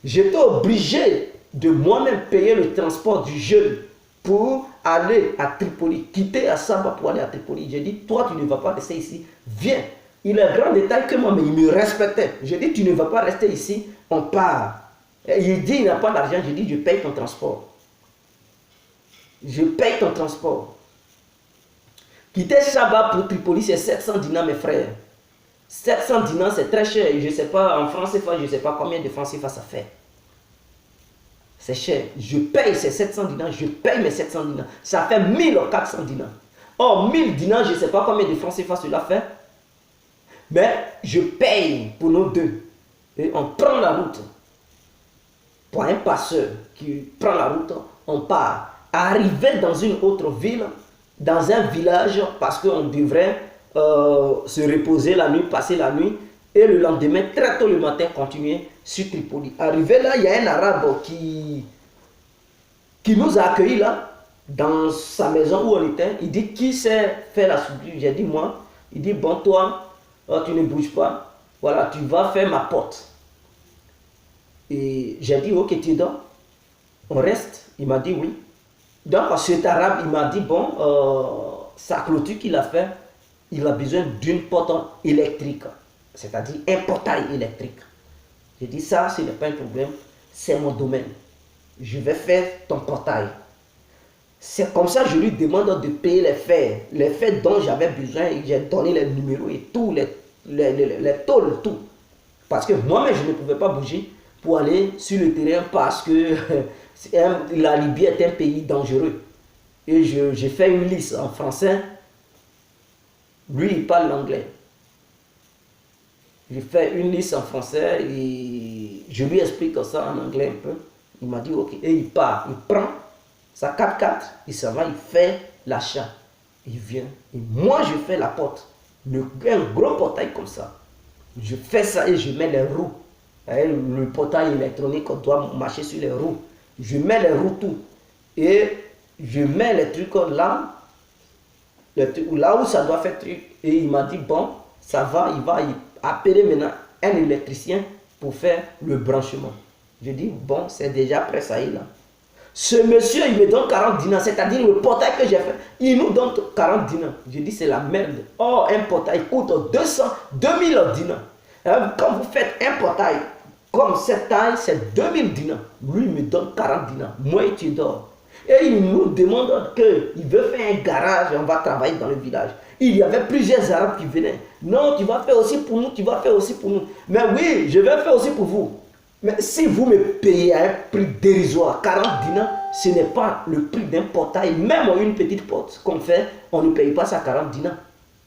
J'étais obligé de moi-même payer le transport du jeune pour aller à Tripoli, quitter Assaba pour aller à Tripoli. J'ai dit, toi, tu ne vas pas rester ici, viens. Il est grand détail que moi, mais il me respectait. J'ai dit, tu ne vas pas rester ici, on part. Et il dit, il n'a pas d'argent. J'ai dit, je paye ton transport. Je paye ton transport. Quitter Saba pour Tripoli, c'est 700 dinars, mes frères. 700 dinars, c'est très cher. Je ne sais pas, en France CFA, je ne sais pas combien de francs CFA ça fait. C'est cher. Je paye ces 700 dinars, je paye mes 700 dinars. Ça fait 1400 dinars. Or, 1000 dinars, je ne sais pas combien de francs CFA cela fait. Mais je paye pour nos deux. Et on prend la route. Pour un passeur qui prend la route, on part. Arriver dans une autre ville, dans un village, parce qu'on devrait se reposer la nuit, passer la nuit, et le lendemain, très tôt le matin, continuer sur Tripoli. Arrivé là, il y a un arabe qui nous a accueillis là, dans sa maison où on était. Il dit, qui sait faire la soudure? J'ai dit, moi. Il dit, bon, toi, tu ne bouges pas. Voilà, tu vas faire ma porte. Et j'ai dit, ok, tu es là. On reste. Il m'a dit oui. Donc, cet arabe, il m'a dit, bon, sa clôture qu'il a fait, il a besoin d'une porte électrique. C'est-à-dire un portail électrique. J'ai dit, ça, ce n'est pas un problème. C'est mon domaine. Je vais faire ton portail. C'est comme ça que je lui demande de payer les fers dont j'avais besoin. Et j'ai donné les numéros et tout, les tôles, tout. Parce que moi-même, je ne pouvais pas bouger pour aller sur le terrain parce que la Libye est un pays dangereux. Et j'ai fait une liste en français. Lui, il parle l'anglais. J'ai fait une liste en français et je lui explique ça en anglais un peu. Il m'a dit ok. Et il part, il prend sa 4x4, il s'en va, il fait l'achat. Il vient. Et moi, je fais la porte. Un gros portail comme ça. Je fais ça et je mets les roues. Le portail électronique, on doit marcher sur les roues. Je mets les roues tout. Et je mets les trucs là. Là où ça doit faire truc. Et il m'a dit, bon, ça va, il va appeler maintenant un électricien pour faire le branchement. Je dis, bon, c'est déjà prêt, ça y est là. Ce monsieur, il me donne 40 dinars, c'est-à-dire le portail que j'ai fait, il nous donne 40 dinars. Je dis, c'est la merde. Oh, un portail coûte 2000 dinars. Quand vous faites un portail comme cette taille, c'est 2000 dinars. Lui, il me donne 40 dinars. Moi, et tu dors. Et il nous demande qu'il veut faire un garage, on va travailler dans le village. Il y avait plusieurs Arabes qui venaient. Non, tu vas faire aussi pour nous, tu vas faire aussi pour nous. Mais oui, je vais faire aussi pour vous. Mais si vous me payez à un prix dérisoire, 40 dinars, ce n'est pas le prix d'un portail. Même une petite porte qu'on fait, on ne paye pas ça 40 dinars.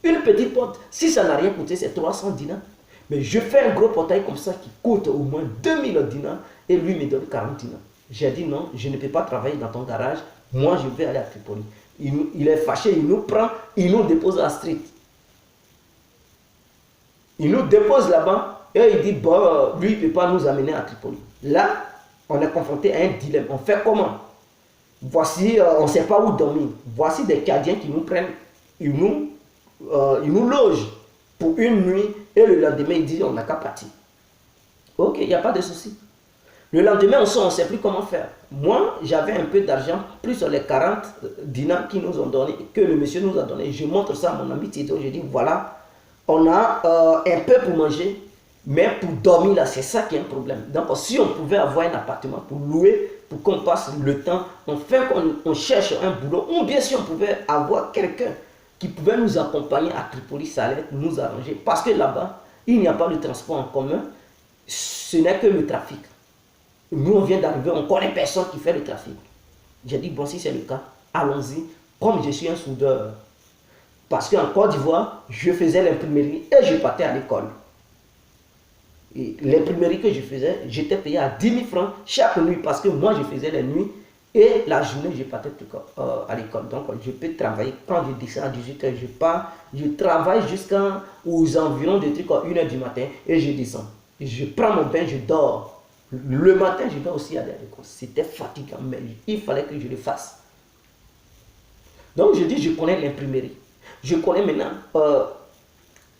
Une petite porte, si ça n'a rien coûté, c'est 300 dinars. Mais je fais un gros portail comme ça qui coûte au moins 2000 dinars et lui me donne 40 dinars. J'ai dit non, je ne peux pas travailler dans ton garage. Moi, je vais aller à Tripoli. Il est fâché, il nous prend, il nous dépose à la street. Il nous dépose là-bas. Et il dit, bon, lui, il ne peut pas nous amener à Tripoli. Là, on est confronté à un dilemme. On fait comment? Voici, on ne sait pas où dormir. Voici des Cadiens qui nous prennent. Ils nous il nous loge pour une nuit et le lendemain, il dit on n'a qu'à partir. Ok, il n'y a pas de souci. Le lendemain, on sort, on ne sait plus comment faire. Moi, j'avais un peu d'argent, plus sur les 40 dinars qu'ils nous ont donné, que le monsieur nous a donné. Je montre ça à mon ami Tito. Je dis voilà, on a un peu pour manger, mais pour dormir là, c'est ça qui est un problème. Donc, si on pouvait avoir un appartement pour louer, pour qu'on passe le temps, enfin qu'on cherche un boulot, ou bien si on pouvait avoir quelqu'un qui pouvait nous accompagner à Tripoli, ça allait nous arranger. Parce que là-bas, il n'y a pas de transport en commun, ce n'est que le trafic. Nous, on vient d'arriver, on connaît personne qui fait le trafic. J'ai dit, bon, si c'est le cas, allons-y. Comme je suis un soudeur, parce qu'en Côte d'Ivoire, je faisais l'imprimerie et je partais à l'école. L'imprimerie que je faisais, j'étais payé à 10 000 francs chaque nuit parce que moi, je faisais les nuits et la journée, je partais à l'école. Donc, je peux travailler quand je descends à 18 h, je pars, je travaille jusqu'aux environs de 1 h du matin et je descends. Je prends mon bain, je dors. Le matin, je dois aussi aller à l'école. C'était fatigant, mais il fallait que je le fasse. Donc, je dis, je connais l'imprimerie. Je connais maintenant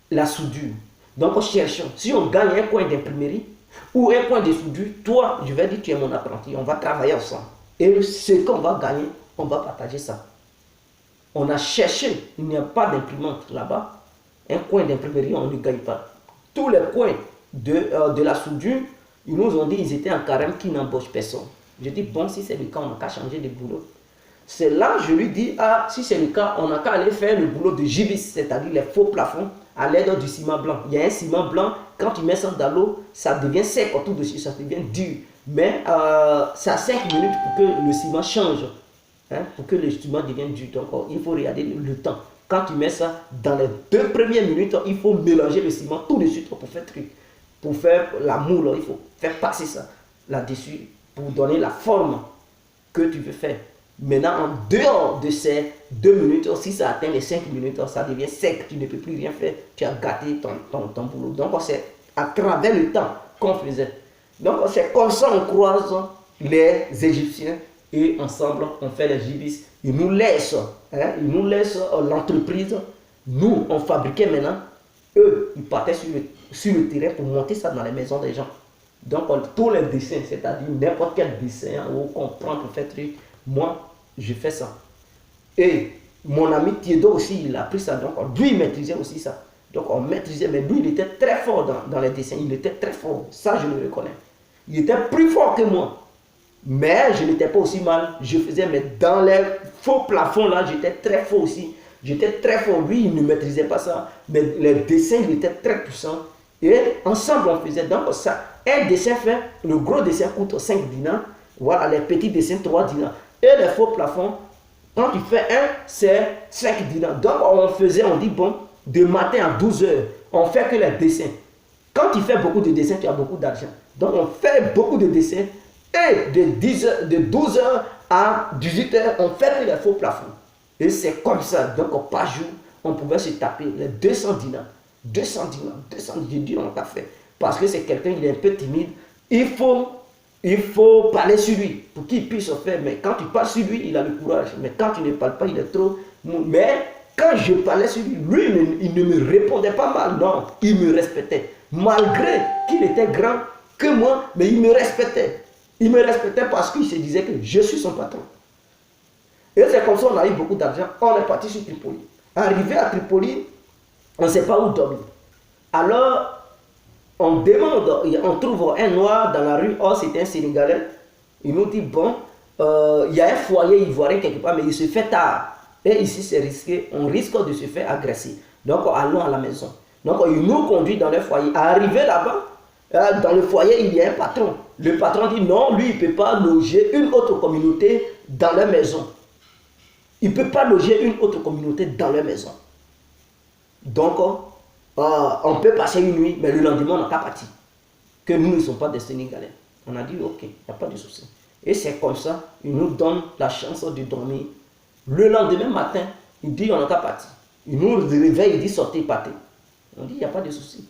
la soudure. Donc, cherchons. Si on gagne un coin d'imprimerie ou un coin de soudure, toi, je vais dire, tu es mon apprenti. On va travailler ensemble. Et ce qu'on va gagner, on va partager ça. On a cherché. Il n'y a pas d'imprimante là-bas. Un coin d'imprimerie, on ne gagne pas. Tous les coins de la soudure, ils nous ont dit qu'ils étaient en carême, qui n'embauchent personne. Je dis, bon, si c'est le cas, on n'a qu'à changer de boulot. C'est là je lui dis, ah, si c'est le cas, on n'a qu'à aller faire le boulot de gibis, c'est-à-dire les faux plafonds, à l'aide du ciment blanc. Il y a un ciment blanc, quand tu mets ça dans l'eau, ça devient sec autour dessus, ça devient dur. Mais ça a 5 minutes pour que le ciment change, hein, pour que le ciment devienne dur. Donc, il faut regarder le temps. Quand tu mets ça, dans les 2 premières minutes, il faut mélanger le ciment tout de suite pour faire truc. Pour faire la moule, il faut faire passer ça là-dessus pour donner la forme que tu veux faire. Maintenant, en dehors de ces 2 minutes, si ça atteint les 5 minutes, ça devient sec, tu ne peux plus rien faire, tu as gâté ton boulot. Donc, c'est à travers le temps qu'on faisait. Donc, c'est comme ça qu'on croise les Égyptiens et ensemble, on fait les gibis. Ils nous laissent, l'entreprise. Nous, on fabriquait maintenant. Eux, ils partaient sur le terrain pour monter ça dans les maisons des gens. Donc, tous les dessins, c'est-à-dire n'importe quel dessin qu'on prend pour faire truc, moi, je fais ça. Et mon ami Tiedo aussi, il a pris ça. Donc, lui, il maîtrisait aussi ça. Donc, on maîtrisait, mais lui, il était très fort dans les dessins. Il était très fort. Ça, je le reconnais. Il était plus fort que moi. Mais je n'étais pas aussi mal. Je faisais, mais dans les faux plafonds, là, j'étais très fort aussi. J'étais très fort. Lui, il ne maîtrisait pas ça. Mais les dessins, il était très puissant. Et ensemble, on faisait. Donc, ça, un dessin fait, le gros dessin coûte 5 dinars. Voilà, les petits dessins, 3 dinars. Et les faux plafonds, quand tu fais un, c'est 5 dinars. Donc, on dit, bon, de matin à 12 h, on fait que les dessins. Quand tu fais beaucoup de dessins, tu as beaucoup d'argent. Donc, on fait beaucoup de dessins. Et de 12 h à 18 h, on fait que les faux plafonds. Et c'est comme ça. Donc, par jour, on pouvait se taper les 200 dinars. 200 dinars, 200 dinars, j'ai dit, on l'a fait. Parce que c'est quelqu'un, il est un peu timide. Il faut parler sur lui pour qu'il puisse faire. Mais quand tu parles sur lui, il a le courage. Mais quand tu ne parles pas, il est trop... Mais quand je parlais sur lui, il ne me répondait pas mal. Non, il me respectait. Malgré qu'il était grand que moi, mais il me respectait. Il me respectait parce qu'il se disait que je suis son patron. Et c'est comme ça qu'on a eu beaucoup d'argent. On est parti sur Tripoli. Arrivé à Tripoli, on ne sait pas où dormir. Alors, on demande, on trouve un noir dans la rue. Oh, c'était un Sénégalais. Il nous dit, bon, il y a un foyer ivoirien quelque part, mais il se fait tard. Et ici, c'est risqué. On risque de se faire agresser. Donc, allons à la maison. Donc, il nous conduit dans le foyer. Arrivé là-bas, dans le foyer, il y a un patron. Le patron dit, non, lui, il ne peut pas loger une autre communauté dans leur maison. Il ne peut pas loger une autre communauté dans leur maison. Donc, on peut passer une nuit, mais le lendemain, on n'a pas parti. Que nous ne sommes pas des Sénégalais. On a dit, ok, il n'y a pas de souci. Et c'est comme ça, il nous donne la chance de dormir. Le lendemain matin, il dit, on n'a pas parti. Il nous réveille, il dit, sortez, partez. On dit, il n'y a pas de souci.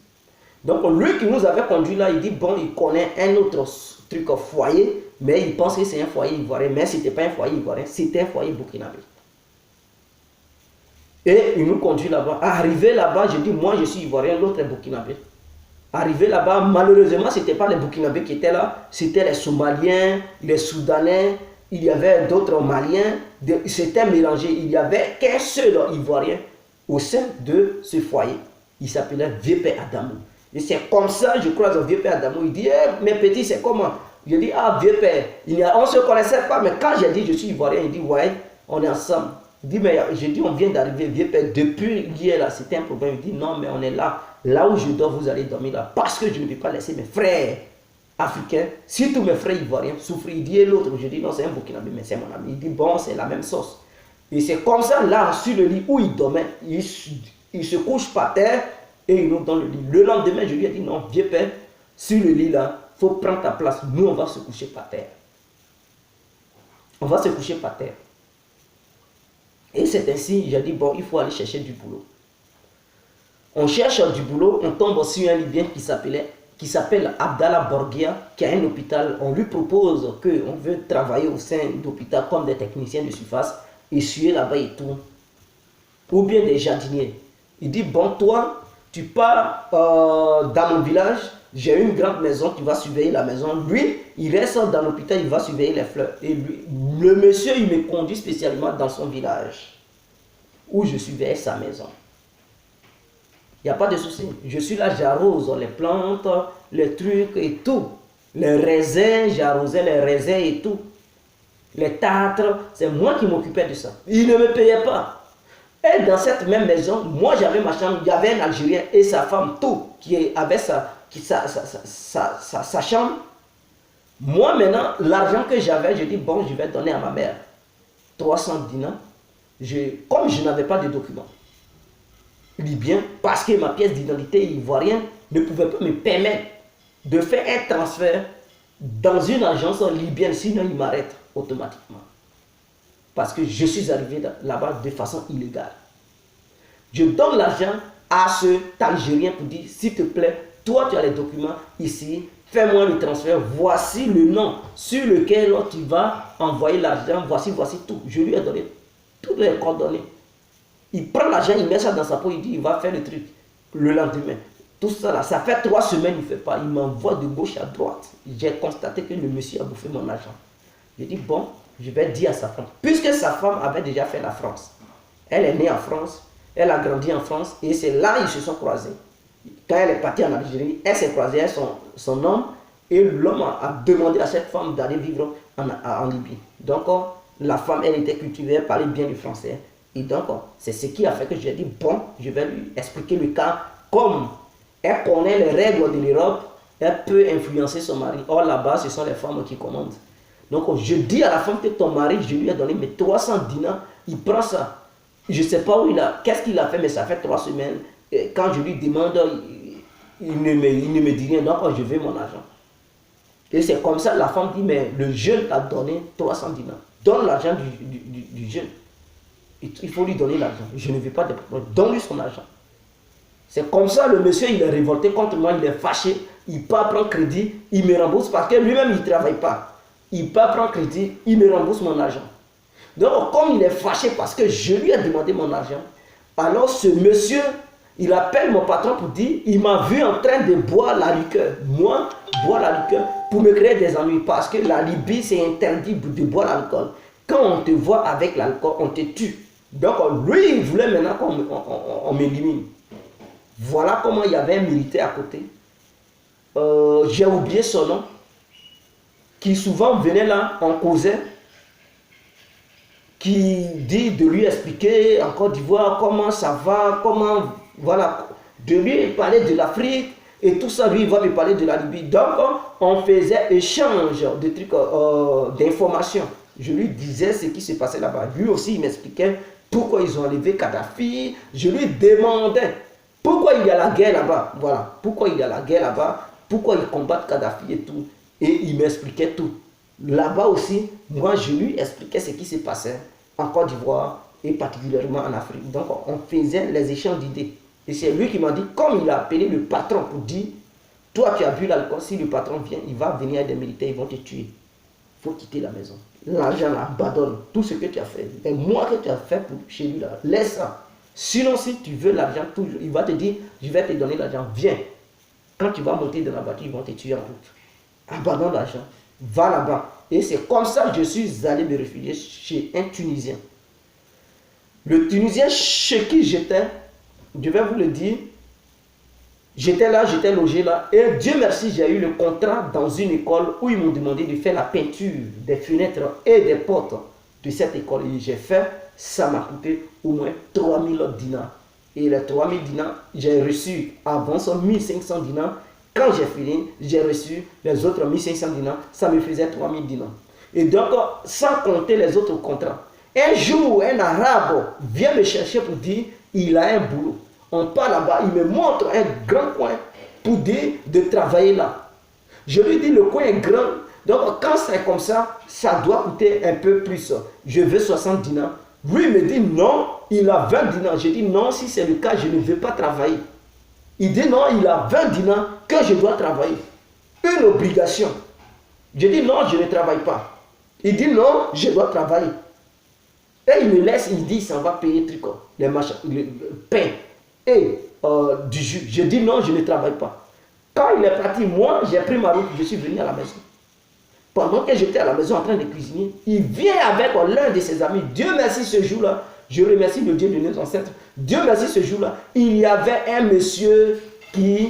Donc, lui qui nous avait conduit là, il dit, bon, il connaît un autre truc au foyer, mais il pense que c'est un foyer ivoirien. Mais ce n'était pas un foyer ivoirien, c'était un foyer burkinabé. Et il nous conduit là-bas. Arrivé là-bas, je dis, moi je suis ivoirien, l'autre est burkinabé. Arrivé là-bas, malheureusement, ce n'était pas les burkinabés qui étaient là, c'était les Somaliens, les Soudanais, il y avait d'autres Maliens, c'était mélangé. Il n'y avait qu'un seul ivoirien au sein de ce foyer. Il s'appelait Vieux Père Adamou. Et c'est comme ça, je croise Vieux Père Adamou. Il dit, mes petits, c'est comment? Je dis, ah, Vieux Père, on ne se connaissait pas, mais quand j'ai dit, je suis ivoirien, il dit, ouais, on est ensemble. Il dit, mais j'ai dit, on vient d'arriver, Vieux Père, depuis hier, là, c'était un problème. Il dit, non, mais on est là. Là où je dors, vous allez dormir là. Parce que je ne peux pas laisser mes frères africains, surtout mes frères ivoiriens, souffrir. Il dit, et l'autre, je dis, non, c'est un Burkinabé, mais c'est mon ami. Il dit, bon, c'est la même sauce. Et c'est comme ça, là, sur le lit où il dormait, il se couche par terre et il nous donne le lit. Le lendemain, je lui ai dit, non, vieux père, sur le lit là, il faut prendre ta place. Nous, on va se coucher par terre. On va se coucher par terre. Et c'est ainsi, j'ai dit, bon, il faut aller chercher du boulot. On cherche du boulot, on tombe sur un Libyen qui s'appelle Abdallah Borgia, qui a un hôpital. On lui propose qu'on veut travailler au sein d'hôpital comme des techniciens de surface, essuyer là-bas et tout. Ou bien des jardiniers. Il dit, bon, toi, tu pars dans mon village, j'ai une grande maison, tu vas surveiller la maison. Lui, il reste dans l'hôpital, il va surveiller les fleurs. Et lui, le monsieur, il me conduit spécialement dans son village, où je surveille sa maison. Il n'y a pas de souci. Je suis là, j'arrose les plantes, les trucs et tout. Les raisins, j'arrosais les raisins et tout. Les tartres, c'est moi qui m'occupais de ça. Il ne me payait pas. Et dans cette même maison, moi j'avais ma chambre, il y avait un Algérien et sa femme, tout, qui avait sa chambre. Moi maintenant, l'argent que j'avais, je dis, bon, je vais donner à ma mère 300 dinars. Comme je n'avais pas de documents libyen, parce que ma pièce d'identité ivoirienne ne pouvait pas me permettre de faire un transfert dans une agence libyenne, sinon il m'arrête automatiquement. Parce que je suis arrivé là-bas de façon illégale. Je donne l'argent à cet Algérien pour dire, s'il te plaît, toi tu as les documents ici, fais-moi le transfert, voici le nom sur lequel tu vas envoyer l'argent, voici tout. Je lui ai donné toutes les coordonnées. Il prend l'argent, il met ça dans sa peau, il dit, il va faire le truc. Le lendemain, tout ça là, ça fait 3 semaines, il ne fait pas. Il m'envoie de gauche à droite. J'ai constaté que le monsieur a bouffé mon argent. J'ai dit, bon, je vais dire à sa femme. Puisque sa femme avait déjà fait la France. Elle est née en France, elle a grandi en France, et c'est là qu'ils se sont croisés. Quand elle est partie en Algérie, elle s'est croisée avec son homme, et l'homme a demandé à cette femme d'aller vivre en Libye. Donc, la femme, elle était cultivée, elle parlait bien du français. Et donc, c'est ce qui a fait que j'ai dit, bon, je vais lui expliquer le cas. Comme elle connaît les règles de l'Europe, elle peut influencer son mari. Or, là-bas, ce sont les femmes qui commandent. Donc, je dis à la femme que ton mari, je lui ai donné mes 300 dinars, il prend ça. Je ne sais pas où qu'est-ce qu'il a fait, mais ça fait 3 semaines. Et quand je lui demande, il ne me dit rien, donc je veux mon argent. Et c'est comme ça, la femme dit, mais le jeune t'a donné 300 dinars. Donne l'argent du jeune. Il faut lui donner l'argent. Je ne veux pas de problème. Donne-lui son argent. C'est comme ça, le monsieur, il est révolté contre moi, il est fâché. Il part prendre crédit, il me rembourse parce que lui-même, il ne travaille pas. Il part prendre crédit, il me rembourse mon argent. Donc, comme il est fâché parce que je lui ai demandé mon argent, alors ce monsieur, il appelle mon patron pour dire, il m'a vu en train de boire la liqueur. Moi, boire la liqueur pour me créer des ennuis. Parce que la Libye, c'est interdit de boire l'alcool. Quand on te voit avec l'alcool, on te tue. Donc lui, il voulait maintenant qu'on m'élimine. Voilà comment il y avait un militaire à côté. J'ai oublié son nom. Qui souvent venait là, en causait. Qui dit de lui expliquer en Côte d'Ivoire comment ça va, comment, voilà. De lui parler de l'Afrique et tout ça, lui, il va me parler de la Libye. Donc, on faisait échange de trucs, d'informations. Je lui disais ce qui se passait là-bas. Lui aussi, il m'expliquait pourquoi ils ont enlevé Kadhafi. Je lui demandais pourquoi il y a la guerre là-bas. Voilà, pourquoi il y a la guerre là-bas, pourquoi ils combattent Kadhafi et tout. Et il m'expliquait tout. Là-bas aussi, moi, je lui expliquais ce qui se passait en Côte d'Ivoire et particulièrement en Afrique. Donc, on faisait les échanges d'idées. Et c'est lui qui m'a dit, comme il a appelé le patron pour dire, toi, tu as bu l'alcool, si le patron vient, il va venir avec des militaires, ils vont te tuer. Il faut quitter la maison. L'argent, abandonne tout ce que tu as fait. Et moi que tu as fait pour chez lui, là, laisse ça. Sinon, si tu veux l'argent, toujours, il va te dire, je vais te donner l'argent, viens. Quand tu vas monter dans la voiture, ils vont te tuer en route. Abandonne l'argent, va là-bas. Et c'est comme ça que je suis allé me réfugier chez un Tunisien. Le Tunisien chez qui j'étais, je vais vous le dire, j'étais là, j'étais logé là. Et Dieu merci, j'ai eu le contrat dans une école où ils m'ont demandé de faire la peinture des fenêtres et des portes de cette école. Et j'ai fait, ça m'a coûté au moins 3000 dinars. Et les 3000 dinars, j'ai reçu avant ça 1500 dinars. Quand j'ai fini, j'ai reçu les autres 1500 dinars. Ça me faisait 3000 dinars. Et donc, sans compter les autres contrats. Un jour, un arabe vient me chercher pour dire il a un boulot. On part là-bas, il me montre un grand coin pour dire de travailler là. Je lui dis le coin est grand. Donc, quand c'est comme ça, ça doit coûter un peu plus. Je veux 60 dinars. Lui me dit non, il a 20 dinars. Je dis non, si c'est le cas, je ne veux pas travailler. Il dit non, il a 20 dinars que je dois travailler. Une obligation. Je dis non, je ne travaille pas. Il dit non, je dois travailler. Et il me laisse, il dit, ça va payer truc, les machins, le pain et du jus. Je dis non, je ne travaille pas. Quand il est parti, moi, j'ai pris ma route, je suis venu à la maison. Pendant que j'étais à la maison en train de cuisiner, il vient avec l'un de ses amis. Dieu merci ce jour-là. Je remercie le Dieu de nos ancêtres. Dieu merci ce jour-là. Il y avait un monsieur qui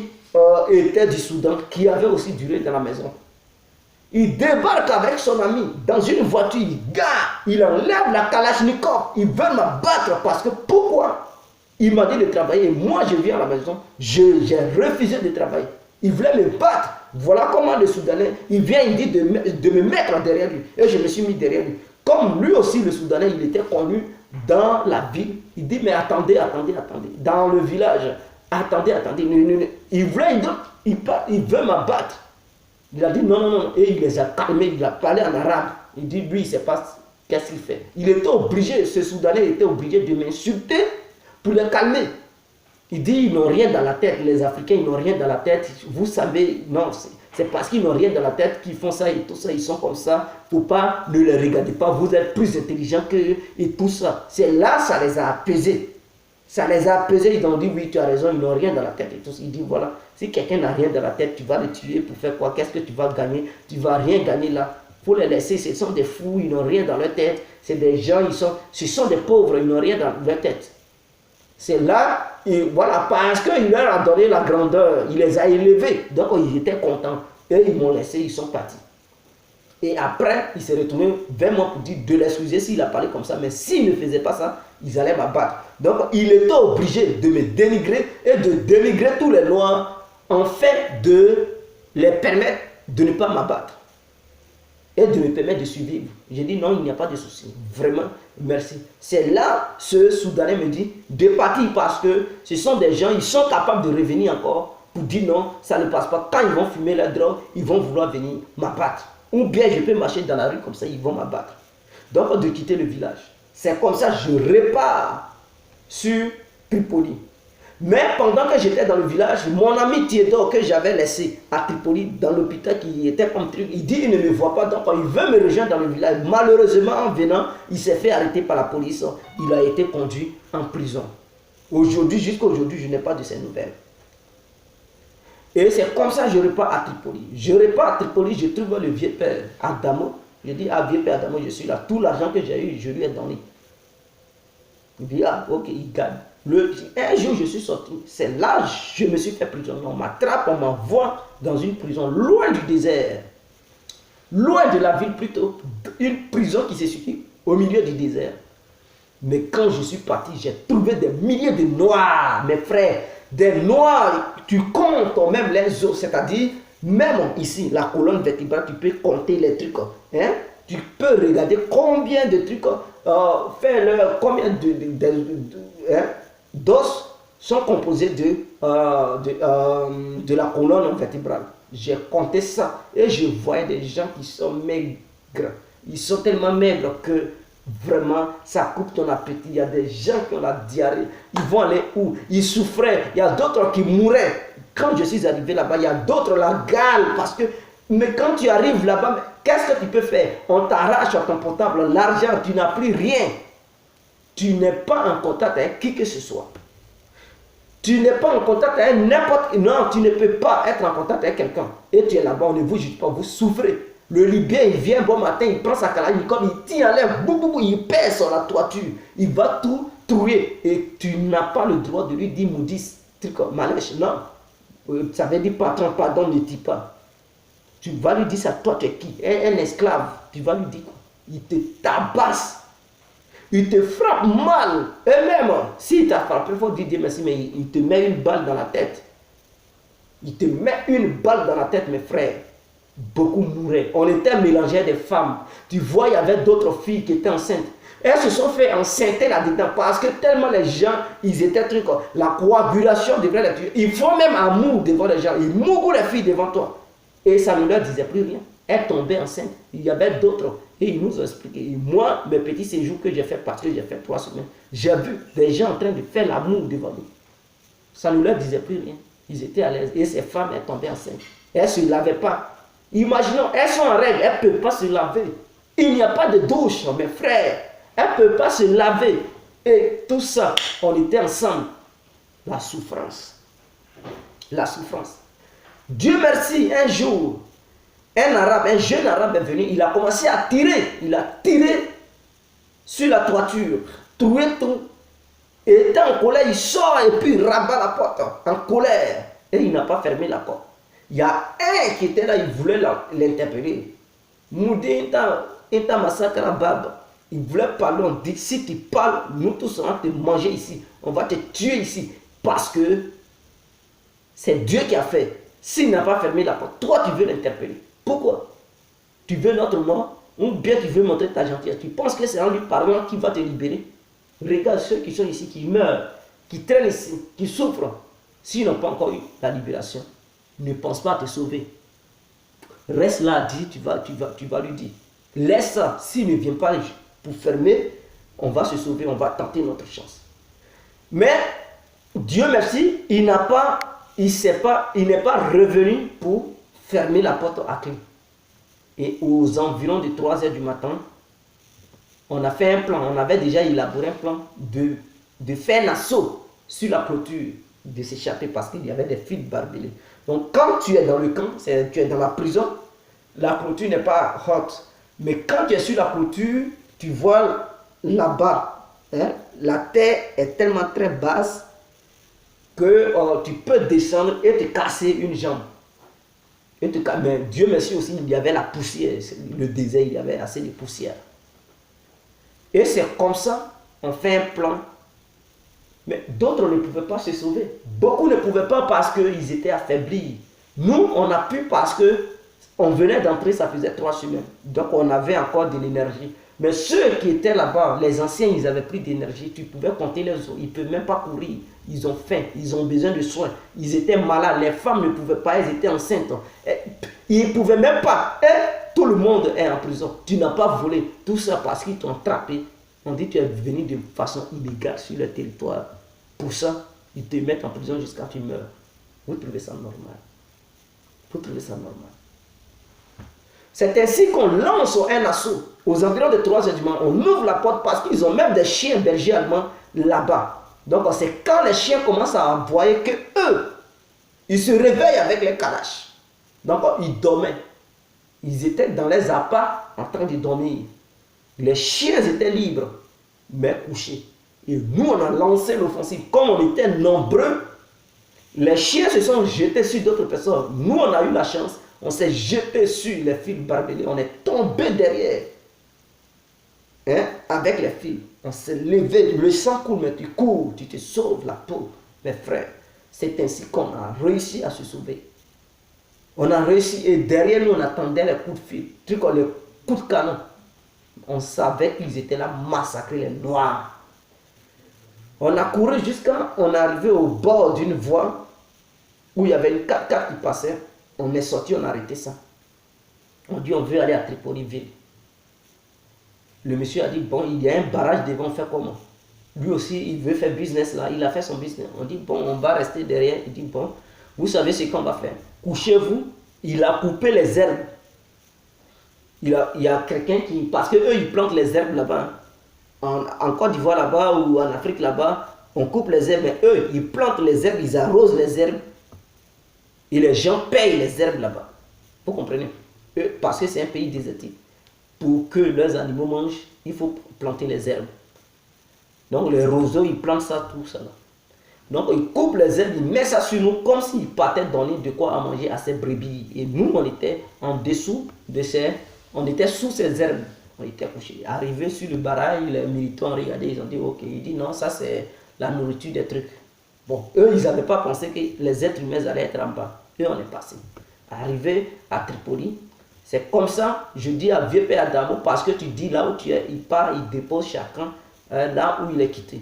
était du Soudan, qui avait aussi duré dans la maison. Il débarque avec son ami dans une voiture, il enlève la Kalachnikov, il veut m'abattre parce que pourquoi? Il m'a dit de travailler, moi je viens à la maison, j'ai refusé de travailler. Il voulait me battre. Voilà comment le Soudanais, il vient, il dit de me mettre derrière lui. Et je me suis mis derrière lui. Comme lui aussi, le Soudanais, il était connu dans la ville. Il dit, mais attendez, attendez, attendez. Dans le village, attendez, attendez. Il voulait, il veut m'abattre. Il a dit non, non, non. Et il les a calmés, il a parlé en arabe. Il dit, lui, il ne sait pas qu'est-ce qu'il fait. Il était obligé, ce Soudanais était obligé de m'insulter pour les calmer. Il dit, ils n'ont rien dans la tête, les Africains, ils n'ont rien dans la tête. Vous savez, non, c'est parce qu'ils n'ont rien dans la tête qu'ils font ça et tout ça, ils sont comme ça. Faut pas, ne les regardez pas, vous êtes plus intelligents qu'eux et tout ça. C'est là, ça les a apaisés. Ça les a apaisés, ils ont dit, oui, tu as raison, ils n'ont rien dans la tête et tout ça. Il dit, voilà, si quelqu'un n'a rien dans la tête, tu vas le tuer pour faire quoi? Qu'est-ce que tu vas gagner? Tu ne vas rien gagner là. Il faut les laisser, ce sont des fous, ils n'ont rien dans leur tête. C'est des gens, ce sont des pauvres, ils n'ont rien dans leur tête. C'est là, et voilà, parce qu'il leur a donné la grandeur, il les a élevés. Donc ils étaient contents. Et ils m'ont laissé, ils sont partis. Et après, il s'est retourné vers moi pour dire de l'excuser s'il a parlé comme ça. Mais s'il ne faisait pas ça, ils allaient m'abattre. Donc il était obligé de me dénigrer et de dénigrer tous les Noirs en fait de les permettre de ne pas m'abattre. Et de me permettre de survivre. J'ai dit non, il n'y a pas de souci. Vraiment, merci. C'est là, ce Soudanais me dit de partir parce que ce sont des gens, ils sont capables de revenir encore pour dire non, ça ne passe pas. Quand ils vont fumer la drogue, ils vont vouloir venir m'abattre. Ou bien je peux marcher dans la rue comme ça, ils vont m'abattre. Donc de quitter le village. C'est comme ça que je repars sur Tripoli. Mais pendant que j'étais dans le village, mon ami Théodore que j'avais laissé à Tripoli, dans l'hôpital qui était comme truc, il dit il ne me voit pas, donc il veut me rejoindre dans le village. Malheureusement, en venant, il s'est fait arrêter par la police. Il a été conduit en prison. Aujourd'hui, jusqu'à aujourd'hui, je n'ai pas de ces nouvelles. Et c'est comme ça que je repars à Tripoli. Je repars à Tripoli, je trouve le vieux père Adamo. Je dis, ah vieux père Adamo, je suis là. Tout l'argent que j'ai eu, je lui ai donné. Il dit, ah ok, il gagne. Un jour, je suis sorti. C'est là que je me suis fait prisonnier. On m'attrape, on m'envoie dans une prison loin du désert. Loin de la ville plutôt. Une prison qui se situe au milieu du désert. Mais quand je suis parti, j'ai trouvé des milliers de Noirs, mes frères. Des Noirs, tu comptes même les os. C'est-à-dire, même ici, la colonne vertébrale, tu peux compter les trucs. Hein? Tu peux regarder combien de trucs, combien d'os sont composés de la colonne vertébrale. J'ai compté ça et je voyais des gens qui sont maigres. Ils sont tellement maigres que vraiment ça coupe ton appétit. Il y a des gens qui ont la diarrhée. Ils vont aller où? Ils souffraient. Il y a d'autres qui mouraient. Quand je suis arrivé là-bas, il y a d'autres la gale parce que mais quand tu arrives là-bas, qu'est-ce que tu peux faire? On t'arrache ton portable, l'argent, tu n'as plus rien. tu n'es pas en contact avec qui que ce soit. Tu n'es pas en contact avec n'importe... Non, tu ne peux pas être en contact avec quelqu'un. Et tu es là-bas, on ne vous juge pas, vous souffrez. Le Libyen, il vient bon matin, il prend sa Kalachnikov, il tire en l'air, il pèse sur la toiture. Il va tout trouver. Et tu n'as pas le droit de lui dire Moudis, truc, malèche. Non. Ça veut dire patron, pardon, ne dis pas. Tu vas lui dire ça, toi tu es qui? Un esclave. Tu vas lui dire quoi? Il te tabasse. Il te frappe mal. Et même, s'il t'a frappé, il faut dire merci, mais il te met une balle dans la tête. Il te met une balle dans la tête, mes frères. Beaucoup mouraient. On était mélangés des femmes. Tu vois, il y avait d'autres filles qui étaient enceintes. Elles se sont fait enceinter là-dedans parce que tellement les gens, ils étaient trucs. La coagulation devrait les tuer. Ils font même amour devant les gens. Ils mourent les filles devant toi. Et ça ne leur disait plus rien. Elle tombait enceinte. Il y avait d'autres. Et ils nous ont expliqué. Et moi, mes petits séjours que j'ai fait, parce que j'ai fait 3 semaines, j'ai vu des gens en train de faire l'amour devant nous. Ça ne leur disait plus rien. Ils étaient à l'aise. Et ces femmes, elles tombaient enceintes. Elles ne se lavaient pas. Imaginons, elles sont en règle. Elles ne peuvent pas se laver. Il n'y a pas de douche, mes frères. Elles ne peuvent pas se laver. Et tout ça, on était ensemble. La souffrance. La souffrance. Dieu merci, un jour, un jeune arabe est venu, il a commencé à tirer. Il a tiré sur la toiture, trouvé tout. Et étant en colère, il sort et puis il rabat la porte en colère. Et il n'a pas fermé la porte. Il y a un qui était là, il voulait l'interpeller. Moudé, il t'a massacré la barbe. Il voulait parler, on dit, si tu parles, nous tous on va te manger ici. On va te tuer ici. Parce que c'est Dieu qui a fait. S'il n'a pas fermé la porte, toi tu veux l'interpeller. Pourquoi? Tu veux notre mort? Ou bien tu veux montrer ta gentillesse? Tu penses que c'est en lui parlant qu'il va te libérer? Regarde ceux qui sont ici, qui meurent, qui traînent ici, qui souffrent. S'ils n'ont pas encore eu la libération, ne pense pas à te sauver. Reste là, dis, tu vas lui dire. Laisse ça. S'il ne vient pas pour fermer, on va se sauver, on va tenter notre chance. Mais, Dieu merci, il n'est pas revenu pour fermer la porte à clé. Et aux environs de 3 h du matin, on a fait un plan, on avait déjà élaboré un plan de faire un assaut sur la clôture, de s'échapper parce qu'il y avait des fils barbelés. Donc quand tu es dans le camp, tu es dans la prison, la clôture n'est pas haute. Mais quand tu es sur la clôture, tu vois là-bas, la terre est tellement très basse que tu peux descendre et te casser une jambe. Mais Dieu merci aussi, il y avait la poussière, le désert, il y avait assez de poussière. Et c'est comme ça, on fait un plan. Mais d'autres ne pouvaient pas se sauver. Beaucoup ne pouvaient pas parce qu'ils étaient affaiblis. Nous, on a pu parce que on venait d'entrer, ça faisait 3 semaines. Donc on avait encore de l'énergie. Mais ceux qui étaient là-bas, les anciens, ils avaient plus d'énergie. Tu pouvais compter les os. Ils ne peuvent même pas courir. Ils ont faim. Ils ont besoin de soins. Ils étaient malades. Les femmes ne pouvaient pas. Elles étaient enceintes. Ils ne pouvaient même pas. Et tout le monde est en prison. Tu n'as pas volé. Tout ça parce qu'ils t'ont attrapé. On dit que tu es venu de façon illégale sur le territoire. Pour ça, ils te mettent en prison jusqu'à ce que tu meurs. Vous trouvez ça normal? Vous trouvez ça normal? C'est ainsi qu'on lance un assaut. Aux environs de 3 h du matin, on ouvre la porte parce qu'ils ont même des chiens bergers allemands là-bas. Donc c'est quand les chiens commencent à aboyer que eux, ils se réveillent avec les kalash. Donc ils dormaient. Ils étaient dans les appâts en train de dormir. Les chiens étaient libres, mais couchés. Et nous, on a lancé l'offensive. Comme on était nombreux, les chiens se sont jetés sur d'autres personnes. Nous, on a eu la chance. On s'est jeté sur les fils barbelés. On est tombé derrière. Avec les fils. On s'est levé. Le sang coule, mais tu cours. Tu te sauves la peau. Mes frères, c'est ainsi qu'on a réussi à se sauver. On a réussi. Et derrière nous, on attendait les coups de fil. Les coups de canon. On savait qu'ils étaient là, massacrer les Noirs. On a couru jusqu'à... On est arrivé au bord d'une voie où il y avait une 4x4 qui passait. On est sorti, on a arrêté ça. On dit on veut aller à Tripoliville. Le monsieur a dit bon, il y a un barrage devant, faire comment? Lui aussi, il veut faire business là. Il a fait son business. On dit bon, on va rester derrière. Il dit bon, vous savez ce qu'on va faire. Couchez-vous. Il a coupé les herbes. Il y a quelqu'un qui... Parce qu'eux, ils plantent les herbes là-bas. en Côte d'Ivoire là-bas ou en Afrique là-bas, on coupe les herbes, mais eux, ils plantent les herbes, ils arrosent les herbes. Et les gens payent les herbes là-bas. Vous comprenez? Parce que c'est un pays désertique. Pour que leurs animaux mangent, il faut planter les herbes. Donc les roseaux, ils plantent ça, tout ça là. Donc ils coupent les herbes, ils mettent ça sur nous comme s'ils partaient donner de quoi à manger à ces brebis. Et nous, on était en dessous de ces... On était sous ces herbes. On était couchés. Arrivés sur le barrage, les militants ont regardé, ils ont dit ok. Ils disent non, ça c'est la nourriture des trucs. Bon, eux, ils n'avaient pas pensé que les êtres humains allaient être en bas. Eux, on est passé. Arrivé à Tripoli, c'est comme ça, je dis à vieux père Adamo, parce que tu dis là où tu es, il part, il dépose chacun là où il est quitté.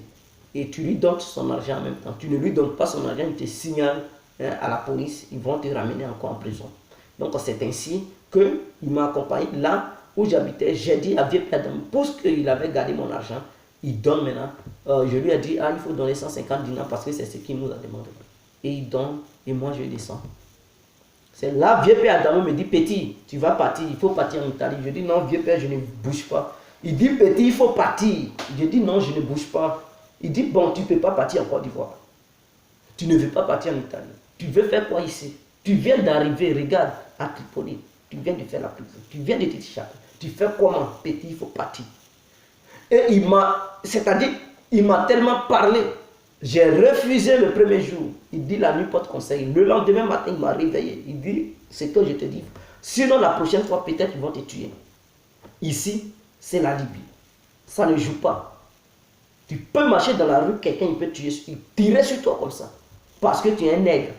Et tu lui donnes son argent en même temps. Tu ne lui donnes pas son argent, il te signale à la police, ils vont te ramener encore en prison. Donc c'est ainsi qu'il m'a accompagné là où j'habitais. J'ai dit à vieux père Adamo, puisqu'il avait gardé mon argent, il donne maintenant. Je lui ai dit, ah, il faut donner 150 dinars parce que c'est ce qu'il nous a demandé. Et il donne, et moi je descends. C'est là, vieux père Adamo me dit, petit, tu vas partir, il faut partir en Italie. Je dis, non, vieux père, je ne bouge pas. Il dit, petit, il faut partir. Je dis, non, je ne bouge pas. Il dit, bon, tu ne peux pas partir en Côte d'Ivoire. Tu ne veux pas partir en Italie. Tu veux faire quoi ici? Tu viens d'arriver, regarde, à Tripoli. Tu viens de faire la prison. Tu viens de te chapper. Tu fais comment? Petit, il faut partir. Et il m'a, c'est-à-dire, il m'a tellement parlé. J'ai refusé le premier jour. Il dit la nuit porte conseil. Le lendemain matin, il m'a réveillé. Il dit ce que je te dis. Sinon, la prochaine fois, peut-être ils vont te tuer. Ici, c'est la Libye. Ça ne joue pas. Tu peux marcher dans la rue, quelqu'un il peut tuer, il tirer sur toi comme ça. Parce que tu es un nègre.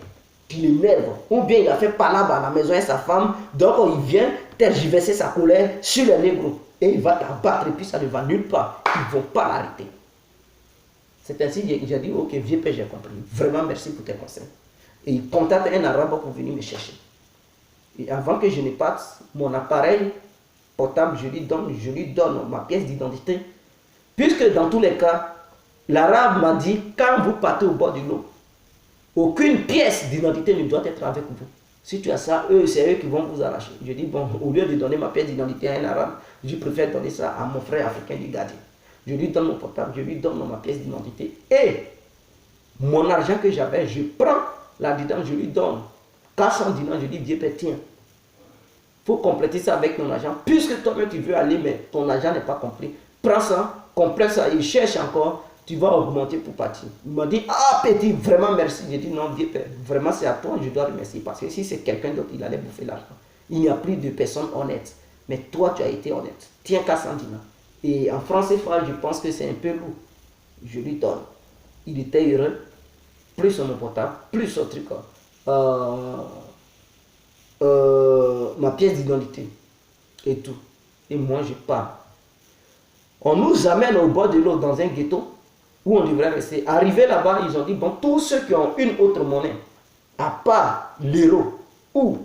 Tu l'énerves. Ou bien il a fait palabre à la maison avec sa femme. Donc il vient tergiverser sa colère sur les négros. Et il va t'abattre et puis ça ne va nulle part. Ils ne vont pas l'arrêter. C'est ainsi que j'ai dit, ok, vieux père, j'ai compris. Vraiment, merci pour tes conseils. Et il contacte un arabe pour venir me chercher. Et avant que je ne parte, mon appareil portable, je lui donne ma pièce d'identité. Puisque dans tous les cas, l'arabe m'a dit, quand vous partez au bord de l'eau, aucune pièce d'identité ne doit être avec vous. Si tu as ça, c'est eux qui vont vous arracher. Je dis, bon, au lieu de donner ma pièce d'identité à un arabe, je préfère donner ça à mon frère africain du gardien. Je lui donne mon portable, je lui donne ma pièce d'identité. Et mon argent que j'avais, je prends là-dedans, je lui donne 400 dinars, je dis, vieux père, tiens. Il faut compléter ça avec ton argent. Puisque toi-même tu veux aller, mais ton argent n'est pas compris. Prends ça, complète ça, il cherche encore, tu vas augmenter pour partir. Il m'a dit, ah petit, vraiment merci. J'ai dit, non, vieux père, vraiment c'est à toi, je dois remercier. Parce que si c'est quelqu'un d'autre, il allait bouffer l'argent. Il n'y a plus de personnes honnêtes. Mais toi, tu as été honnête. Tiens 400 dinars. Et en français, je pense que c'est un peu lourd. Je lui donne. Il était heureux. Plus sur mon portable, plus sur truc. Ma pièce d'identité. Et tout. Et moi, je pars. On nous amène au bord de l'eau dans un ghetto où on devrait rester. Arrivé là-bas, ils ont dit, bon, tous ceux qui ont une autre monnaie, à part l'euro ou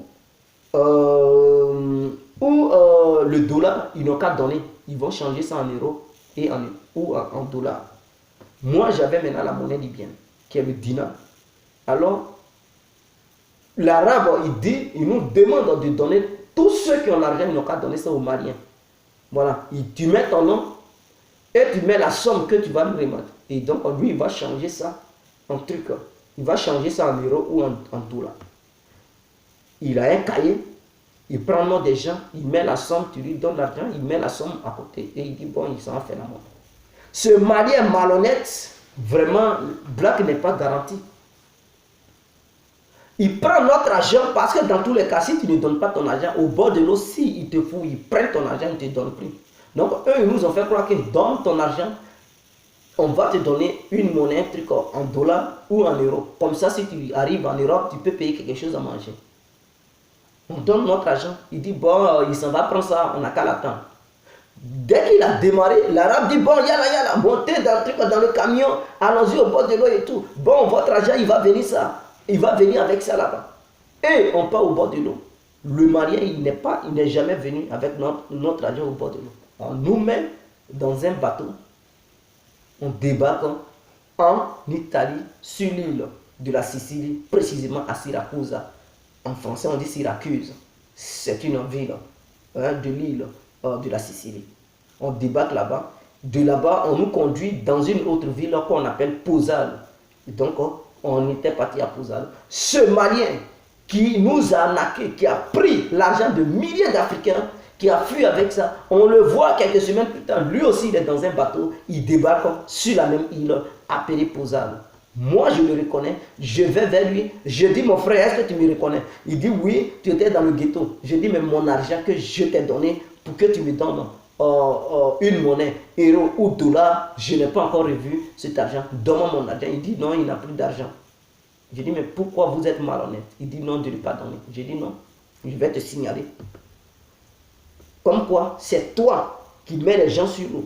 le dollar, ils n'ont qu'à donner. Ils vont changer ça en euros et en dollars. Moi, j'avais maintenant la monnaie libyenne, qui est le dinar. Alors, l'arabe, il nous demande de donner, tous ceux qui ont l'argent, ils n'ont qu'à donner ça aux Maliens. Voilà, tu mets ton nom et tu mets la somme que tu vas lui remettre. Et donc, lui, il va changer ça en truc. Il va changer ça en euros ou en dollars. Il a un cahier. Il prend le nom des gens, il met la somme, tu lui donnes l'argent, il met la somme à côté. Et il dit, bon, il s'en va faire la monnaie. Ce Malien malhonnête, vraiment, Black n'est pas garanti. Il prend notre argent parce que dans tous les cas, si tu ne donnes pas ton argent, au bord de l'eau, si ils te foutent, ils prennent ton argent, ils ne te donnent plus. Donc, eux, ils nous ont fait croire que donne ton argent, on va te donner une monnaie, un truc en dollars ou en euros. Comme ça, si tu arrives en Europe, tu peux payer quelque chose à manger. On donne notre argent. Il dit, bon, il s'en va prendre ça, on n'a qu'à l'attendre. Dès qu'il a démarré, l'arabe dit, bon, yala, montez dans le camion, allons-y au bord de l'eau et tout. Bon, votre argent, il va venir ça. Il va venir avec ça là-bas. Et on part au bord de l'eau. Le Malien, il n'est jamais venu avec notre argent au bord de l'eau. On nous met dans un bateau. On débarque en Italie, sur l'île de la Sicile, précisément à Siracusa. En français, on dit Syracuse. C'est une ville de l'île de la Sicile. On débarque là-bas. De là-bas, on nous conduit dans une autre ville qu'on appelle Pozal. Donc, on était parti à Pozal. Ce Malien qui nous a arnaqué, qui a pris l'argent de milliers d'Africains, qui a fui avec ça, on le voit quelques semaines plus tard, lui aussi il est dans un bateau, il débarque sur la même île appelée Pozal. Moi je le reconnais, je vais vers lui, je dis mon frère, est-ce que tu me reconnais? Il dit oui, tu étais dans le ghetto. Je dis mais mon argent que je t'ai donné pour que tu me donnes une monnaie, euro ou dollar, je n'ai pas encore revu cet argent, donne-moi mon argent. Il dit non, il n'a plus d'argent. Je dis mais pourquoi vous êtes malhonnête? Il dit non, je ne l'ai pas donné. Je dis non, je vais te signaler. Comme quoi, c'est toi qui mets les gens sur l'eau.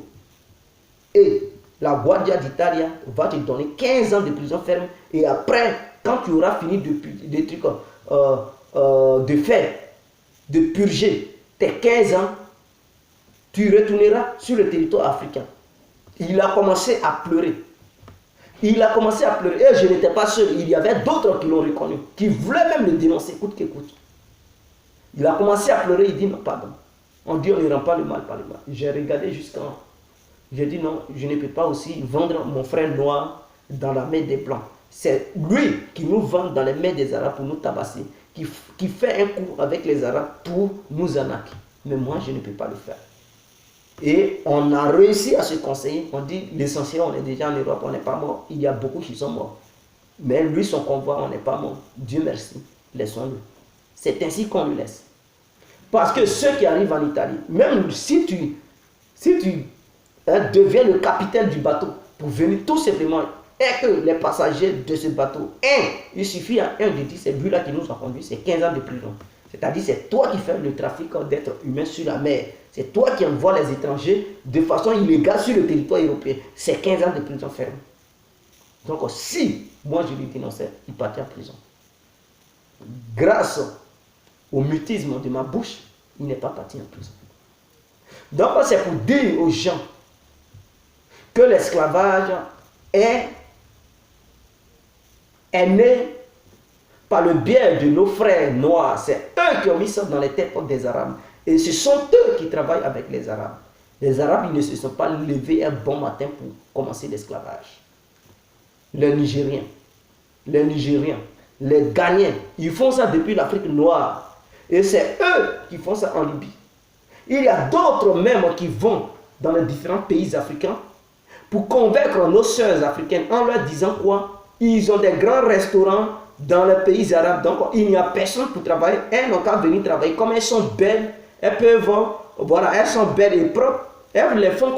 Et la Guardia d'Italia va te donner 15 ans de prison ferme. Et après, quand tu auras fini de faire, de purger tes 15 ans, tu retourneras sur le territoire africain. Il a commencé à pleurer. Il a commencé à pleurer. Et je n'étais pas seul. Il y avait d'autres qui l'ont reconnu, qui voulaient même le dénoncer, coûte que coûte. Il a commencé à pleurer. Il dit non, pardon. On dit on ne rend pas le mal par le mal. J'ai regardé jusqu'en... J'ai dit non, je ne peux pas aussi vendre mon frère noir dans la main des Blancs. C'est lui qui nous vend dans les mains des Arabes pour nous tabasser, qui fait un coup avec les Arabes pour nous arnaquer. Mais moi, je ne peux pas le faire. Et on a réussi à se conseiller. On dit l'essentiel, on est déjà en Europe, on n'est pas mort. Il y a beaucoup qui sont morts. Mais lui, son convoi, on n'est pas mort. Dieu merci, laissons-le. C'est ainsi qu'on le laisse. Parce que ceux qui arrivent en Italie, même si tu deviens le capitaine du bateau pour venir tout simplement, et que les passagers de ce bateau, il suffit à un de dire, c'est lui-là qui nous a conduit, c'est 15 ans de prison. C'est-à-dire, c'est toi qui fais le trafic d'êtres humains sur la mer. C'est toi qui envoies les étrangers de façon illégale sur le territoire européen. C'est 15 ans de prison ferme. Donc, si moi je lui dénonçais, il partait en prison. Grâce au mutisme de ma bouche, il n'est pas parti en prison. Donc, c'est pour dire aux gens que l'esclavage est né par le biais de nos frères noirs. C'est eux qui ont mis ça dans les têtes des Arabes. Et ce sont eux qui travaillent avec les Arabes. Les Arabes, ils ne se sont pas levés un bon matin pour commencer l'esclavage. Les Nigériens, les Ghanéens, ils font ça depuis l'Afrique noire. Et c'est eux qui font ça en Libye. Il y a d'autres même qui vont dans les différents pays africains pour convaincre nos sœurs africaines en leur disant quoi? Ils ont des grands restaurants dans les pays arabes. Donc, il n'y a personne pour travailler. Elles n'ont qu'à venir travailler. Comme elles sont belles, elles peuvent, voilà, elles sont belles et propres. Ils les font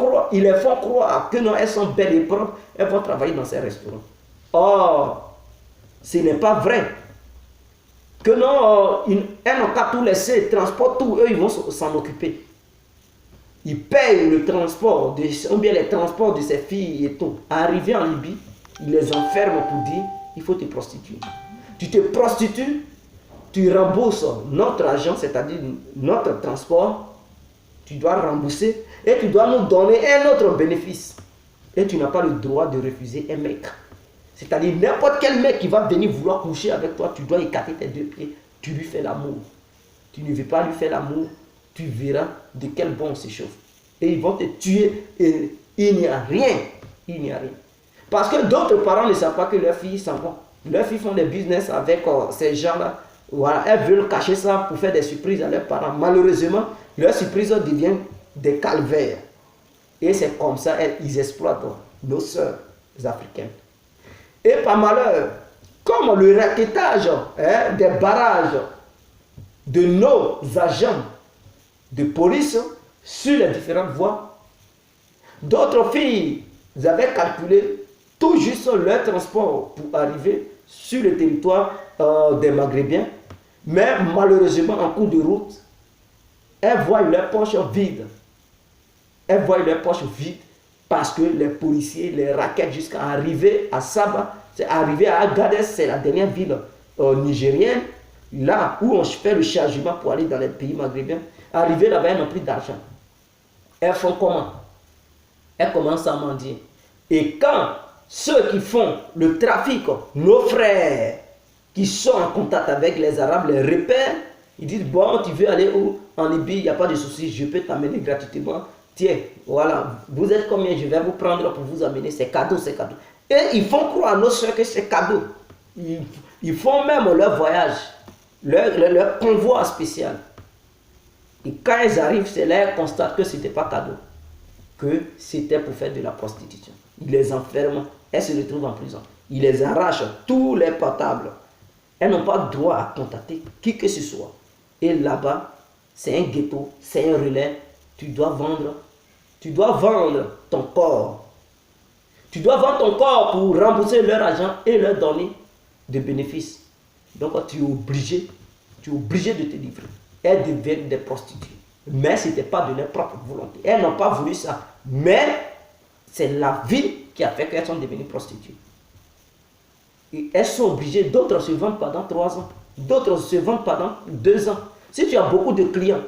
croire que non, elles sont belles et propres. Elles vont travailler dans ces restaurants. Or, ce n'est pas vrai. Que non, elles n'ont qu'à tout laisser, transport, tout, eux, ils vont s'en occuper. Ils payent le transport, ou bien les transports de ces filles et tout. Arrivé en Libye, ils les enferment pour dire, il faut te prostituer. Tu te prostitues, tu rembourses notre argent, c'est-à-dire notre transport, tu dois rembourser et tu dois nous donner un autre bénéfice. Et tu n'as pas le droit de refuser un mec. C'est-à-dire n'importe quel mec qui va venir vouloir coucher avec toi, tu dois écarter tes deux pieds, tu lui fais l'amour. Tu ne veux pas lui faire l'amour, tu verras de quel bon on s'échauffe. Et ils vont te tuer et il n'y a rien. Il n'y a rien. Parce que d'autres parents ne savent pas que leurs filles s'en vont. Leurs filles font des business avec ces gens-là. Voilà, elles veulent cacher ça pour faire des surprises à leurs parents. Malheureusement, leurs surprises deviennent des calvaires. Et c'est comme ça qu'ils exploitent nos sœurs africaines. Et par malheur, comme le raquettage des barrages de nos agents de police sur les différentes voies, d'autres filles avaient calculé tout juste leur transport pour arriver sur le territoire des Maghrébiens, mais malheureusement en cours de route, elles voient leurs poches vides. Elles voient leurs poches vides parce que les policiers les raquettent jusqu'à arriver à Saba, c'est arrivé à Agadez, c'est la dernière ville nigérienne, là où on fait le chargement pour aller dans les pays maghrébins. Arrivé là-bas, elles n'ont plus d'argent. Elles font comment? Elles commencent à mendier. Et quand ceux qui font le trafic, nos frères qui sont en contact avec les Arabes, les repèrent, ils disent, bon, tu veux aller où? En Libye, il n'y a pas de souci, je peux t'amener gratuitement Tiens, voilà, vous êtes combien, je vais vous prendre pour vous amener, c'est cadeau, c'est cadeau. Et ils font croire à nos soeurs que c'est cadeau. Ils font même leur voyage, leur convoi spécial. Et quand ils arrivent, c'est là qu'ils constatent que ce n'était pas cadeau, que c'était pour faire de la prostitution. Ils les enferment, elles se retrouvent en prison. Ils les arrachent tous les portables. Elles n'ont pas droit à contacter qui que ce soit. Et là-bas, c'est un ghetto, c'est un relais. Tu dois vendre ton corps. Tu dois vendre ton corps pour rembourser leur argent et leur donner des bénéfices. Donc tu es obligé de te livrer. Elles deviennent des prostituées. Mais ce n'était pas de leur propre volonté. Elles n'ont pas voulu ça. Mais c'est la vie qui a fait qu'elles sont devenues prostituées. Et elles sont obligées, d'autres se vendent pendant 3 ans, d'autres se vendent pendant 2 ans. Si tu as beaucoup de clients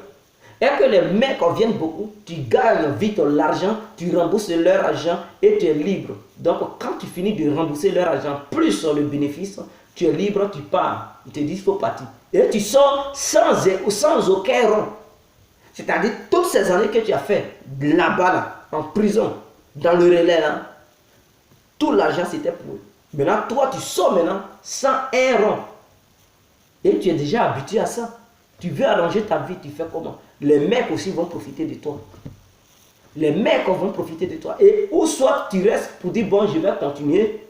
et que les mecs en viennent beaucoup, tu gagnes vite l'argent, tu rembourses leur argent et tu es libre. Donc quand tu finis de rembourser leur argent plus le bénéfice, tu es libre, tu pars. Ils te disent qu'il faut partir. Et tu sors sans aucun rond. C'est-à-dire toutes ces années que tu as fait là-bas, là, en prison, dans le relais, là, tout l'argent c'était pour eux. Maintenant, toi, tu sors maintenant sans un rond. Et tu es déjà habitué à ça. Tu veux arranger ta vie, tu fais comment? Les mecs aussi vont profiter de toi. Les mecs vont profiter de toi. Et ou soit tu restes pour dire, bon, je vais continuer.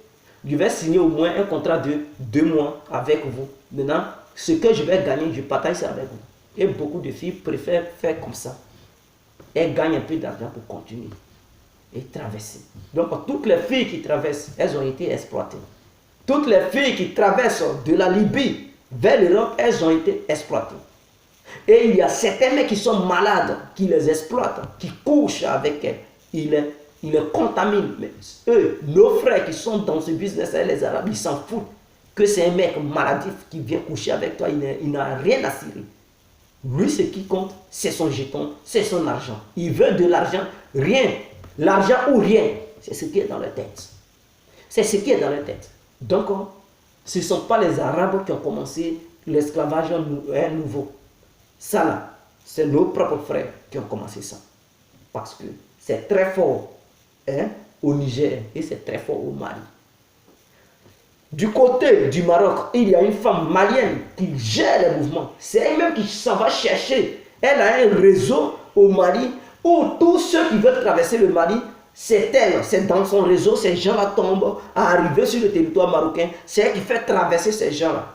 Je vais signer au moins un contrat de 2 mois avec vous. Maintenant, ce que je vais gagner, je partage ça avec vous. Et beaucoup de filles préfèrent faire comme ça. Elles gagnent un peu d'argent pour continuer et traverser. Donc, toutes les filles qui traversent, elles ont été exploitées. Toutes les filles qui traversent de la Libye vers l'Europe, elles ont été exploitées. Et il y a certains mecs qui sont malades, qui les exploitent, qui couchent avec elles. Ils les contaminent. Mais eux, nos frères qui sont dans ce business, les Arabes, ils s'en foutent que c'est un mec maladif qui vient coucher avec toi. Il n'a rien à cirer. Lui, ce qui compte, c'est son jeton, c'est son argent. Il veut de l'argent, rien. L'argent ou rien, c'est ce qui est dans leur tête. C'est ce qui est dans leur tête. Donc, ce ne sont pas les Arabes qui ont commencé l'esclavage nouveau. Ça là, c'est nos propres frères qui ont commencé ça. Parce que c'est très fort au Niger et c'est très fort au Mali. Du côté du Maroc, il y a une femme malienne qui gère les mouvements. C'est elle-même qui s'en va chercher. Elle a un réseau au Mali où tous ceux qui veulent traverser le Mali, c'est elle. C'est dans son réseau, ces gens-là tombent à arriver sur le territoire marocain. C'est elle qui fait traverser ces gens-là.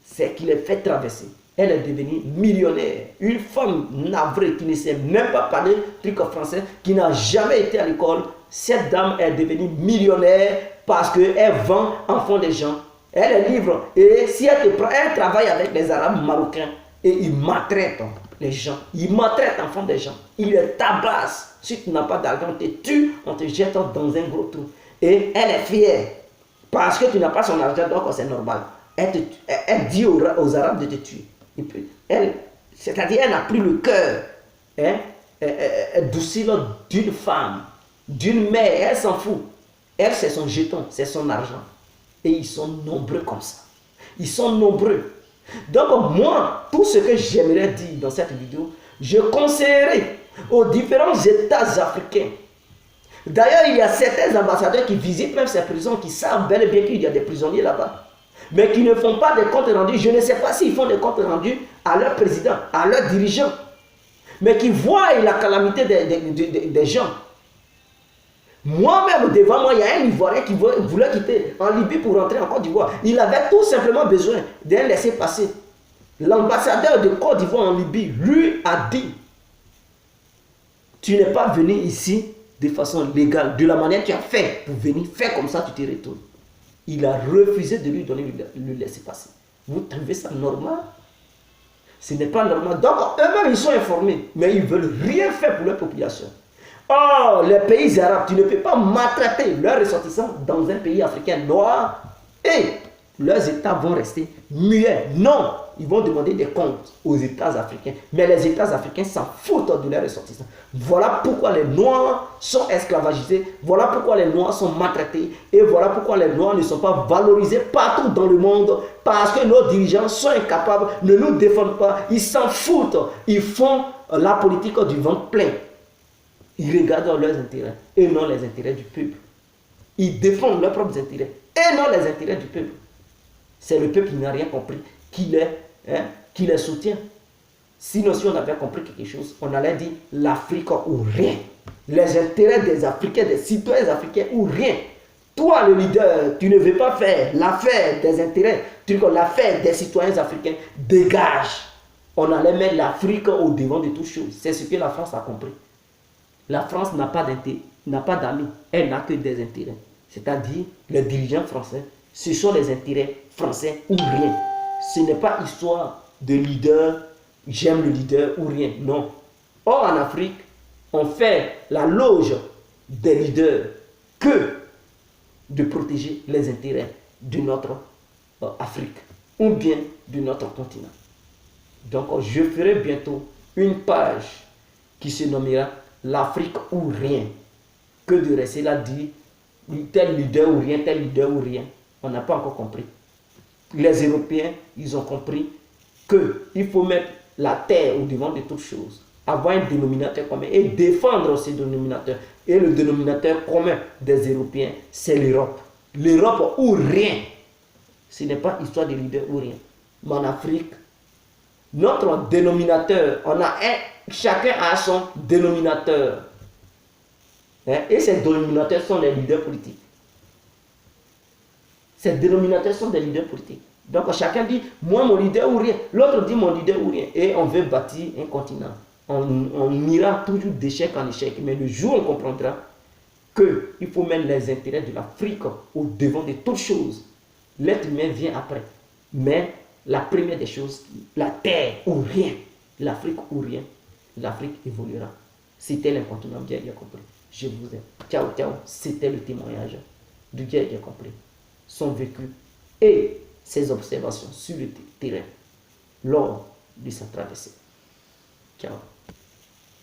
C'est elle qui les fait traverser. Elle est devenue millionnaire. Une femme navrée qui ne sait même pas parler truc français, qui n'a jamais été à l'école. Cette dame est devenue millionnaire parce qu'elle vend enfants des gens. Elle est libre. Et si elle travaille avec les Arabes marocains et ils maltraitent les gens. Ils maltraitent enfants des gens. Ils les tabassent. Si tu n'as pas d'argent, on te tue, on te jette dans un gros trou. Et elle est fière. Parce que tu n'as pas son argent, donc c'est normal. Elle dit aux Arabes de te tuer. C'est-à-dire elle n'a plus le cœur docile d'une femme, d'une mère. Elle s'en fout. Elle, c'est son jeton, c'est son argent. Et ils sont nombreux comme ça. Ils sont nombreux. Donc moi, tout ce que j'aimerais dire dans cette vidéo, je conseillerais aux différents États africains. D'ailleurs, il y a certains ambassadeurs qui visitent même ces prisons, qui savent bel et bien qu'il y a des prisonniers là-bas, mais qui ne font pas des comptes rendus. Je ne sais pas s'ils font des comptes rendus à leur président, à leurs dirigeants, mais qui voient la calamité des gens. Moi-même, devant moi, il y a un Ivoirien qui voulait quitter en Libye pour rentrer en Côte d'Ivoire. Il avait tout simplement besoin d'un laisser-passer. L'ambassadeur de Côte d'Ivoire en Libye, lui, a dit, tu n'es pas venu ici de façon légale, de la manière que tu as fait pour venir, faire comme ça, tu te retournes. Il a refusé de lui donner le laisser-passer. Vous trouvez ça normal? Ce n'est pas normal. Donc, eux-mêmes, ils sont informés, mais ils ne veulent rien faire pour leur population. Oh, les pays arabes, tu ne peux pas maltraiter leurs ressortissants dans un pays africain noir et leurs États vont rester muets. Non, ils vont demander des comptes aux États africains. Mais les États africains s'en foutent de leurs ressortissants. Voilà pourquoi les Noirs sont esclavagisés. Voilà pourquoi les Noirs sont maltraités. Et voilà pourquoi les Noirs ne sont pas valorisés partout dans le monde. Parce que nos dirigeants sont incapables, ne nous défendent pas. Ils s'en foutent. Ils font la politique du ventre plein. Ils regardent leurs intérêts et non les intérêts du peuple. Ils défendent leurs propres intérêts et non les intérêts du peuple. C'est le peuple qui n'a rien compris qui les soutient. Sinon, si on avait compris quelque chose, on allait dire l'Afrique ou rien. Les intérêts des Africains, des citoyens africains ou rien. Toi, le leader, tu ne veux pas faire l'affaire des intérêts, l'affaire des citoyens africains. Dégage. On allait mettre l'Afrique au devant de toutes choses. C'est ce que la France a compris. La France n'a pas d'amis, elle n'a que des intérêts. C'est-à-dire, les dirigeants français, ce sont les intérêts français ou rien. Ce n'est pas histoire de leader, j'aime le leader ou rien. Non. Or, en Afrique, on fait la loge des leaders que de protéger les intérêts de notre Afrique ou bien de notre continent. Donc, je ferai bientôt une page qui se nommera l'Afrique ou rien. Que de rester là dire tel leader ou rien, tel leader ou rien. On n'a pas encore compris. Les Européens, ils ont compris qu'il faut mettre la terre au devant de toutes choses. Avoir un dénominateur commun et défendre ce dénominateur. Et le dénominateur commun des Européens, c'est l'Europe. L'Europe ou rien. Ce n'est pas histoire de leader ou rien. Mais en Afrique, notre dénominateur, chacun a son dénominateur. Et ces dénominateurs sont les leaders politiques. Ces dénominateurs sont des leaders politiques. Donc chacun dit, moi mon leader ou rien. L'autre dit mon leader ou rien. Et on veut bâtir un continent. On ira toujours d'échec en échec. Mais le jour où on comprendra qu'il faut mettre les intérêts de l'Afrique au devant de toutes choses. L'être humain vient après. Mais la première des choses, la terre ou rien. L'Afrique ou rien. L'Afrique évoluera. C'était l'incontournable, bien compris. Je vous aime. Ciao, ciao. C'était le témoignage du Dieu qui a compris. Son vécu et ses observations sur le terrain lors de sa traversée. Ciao.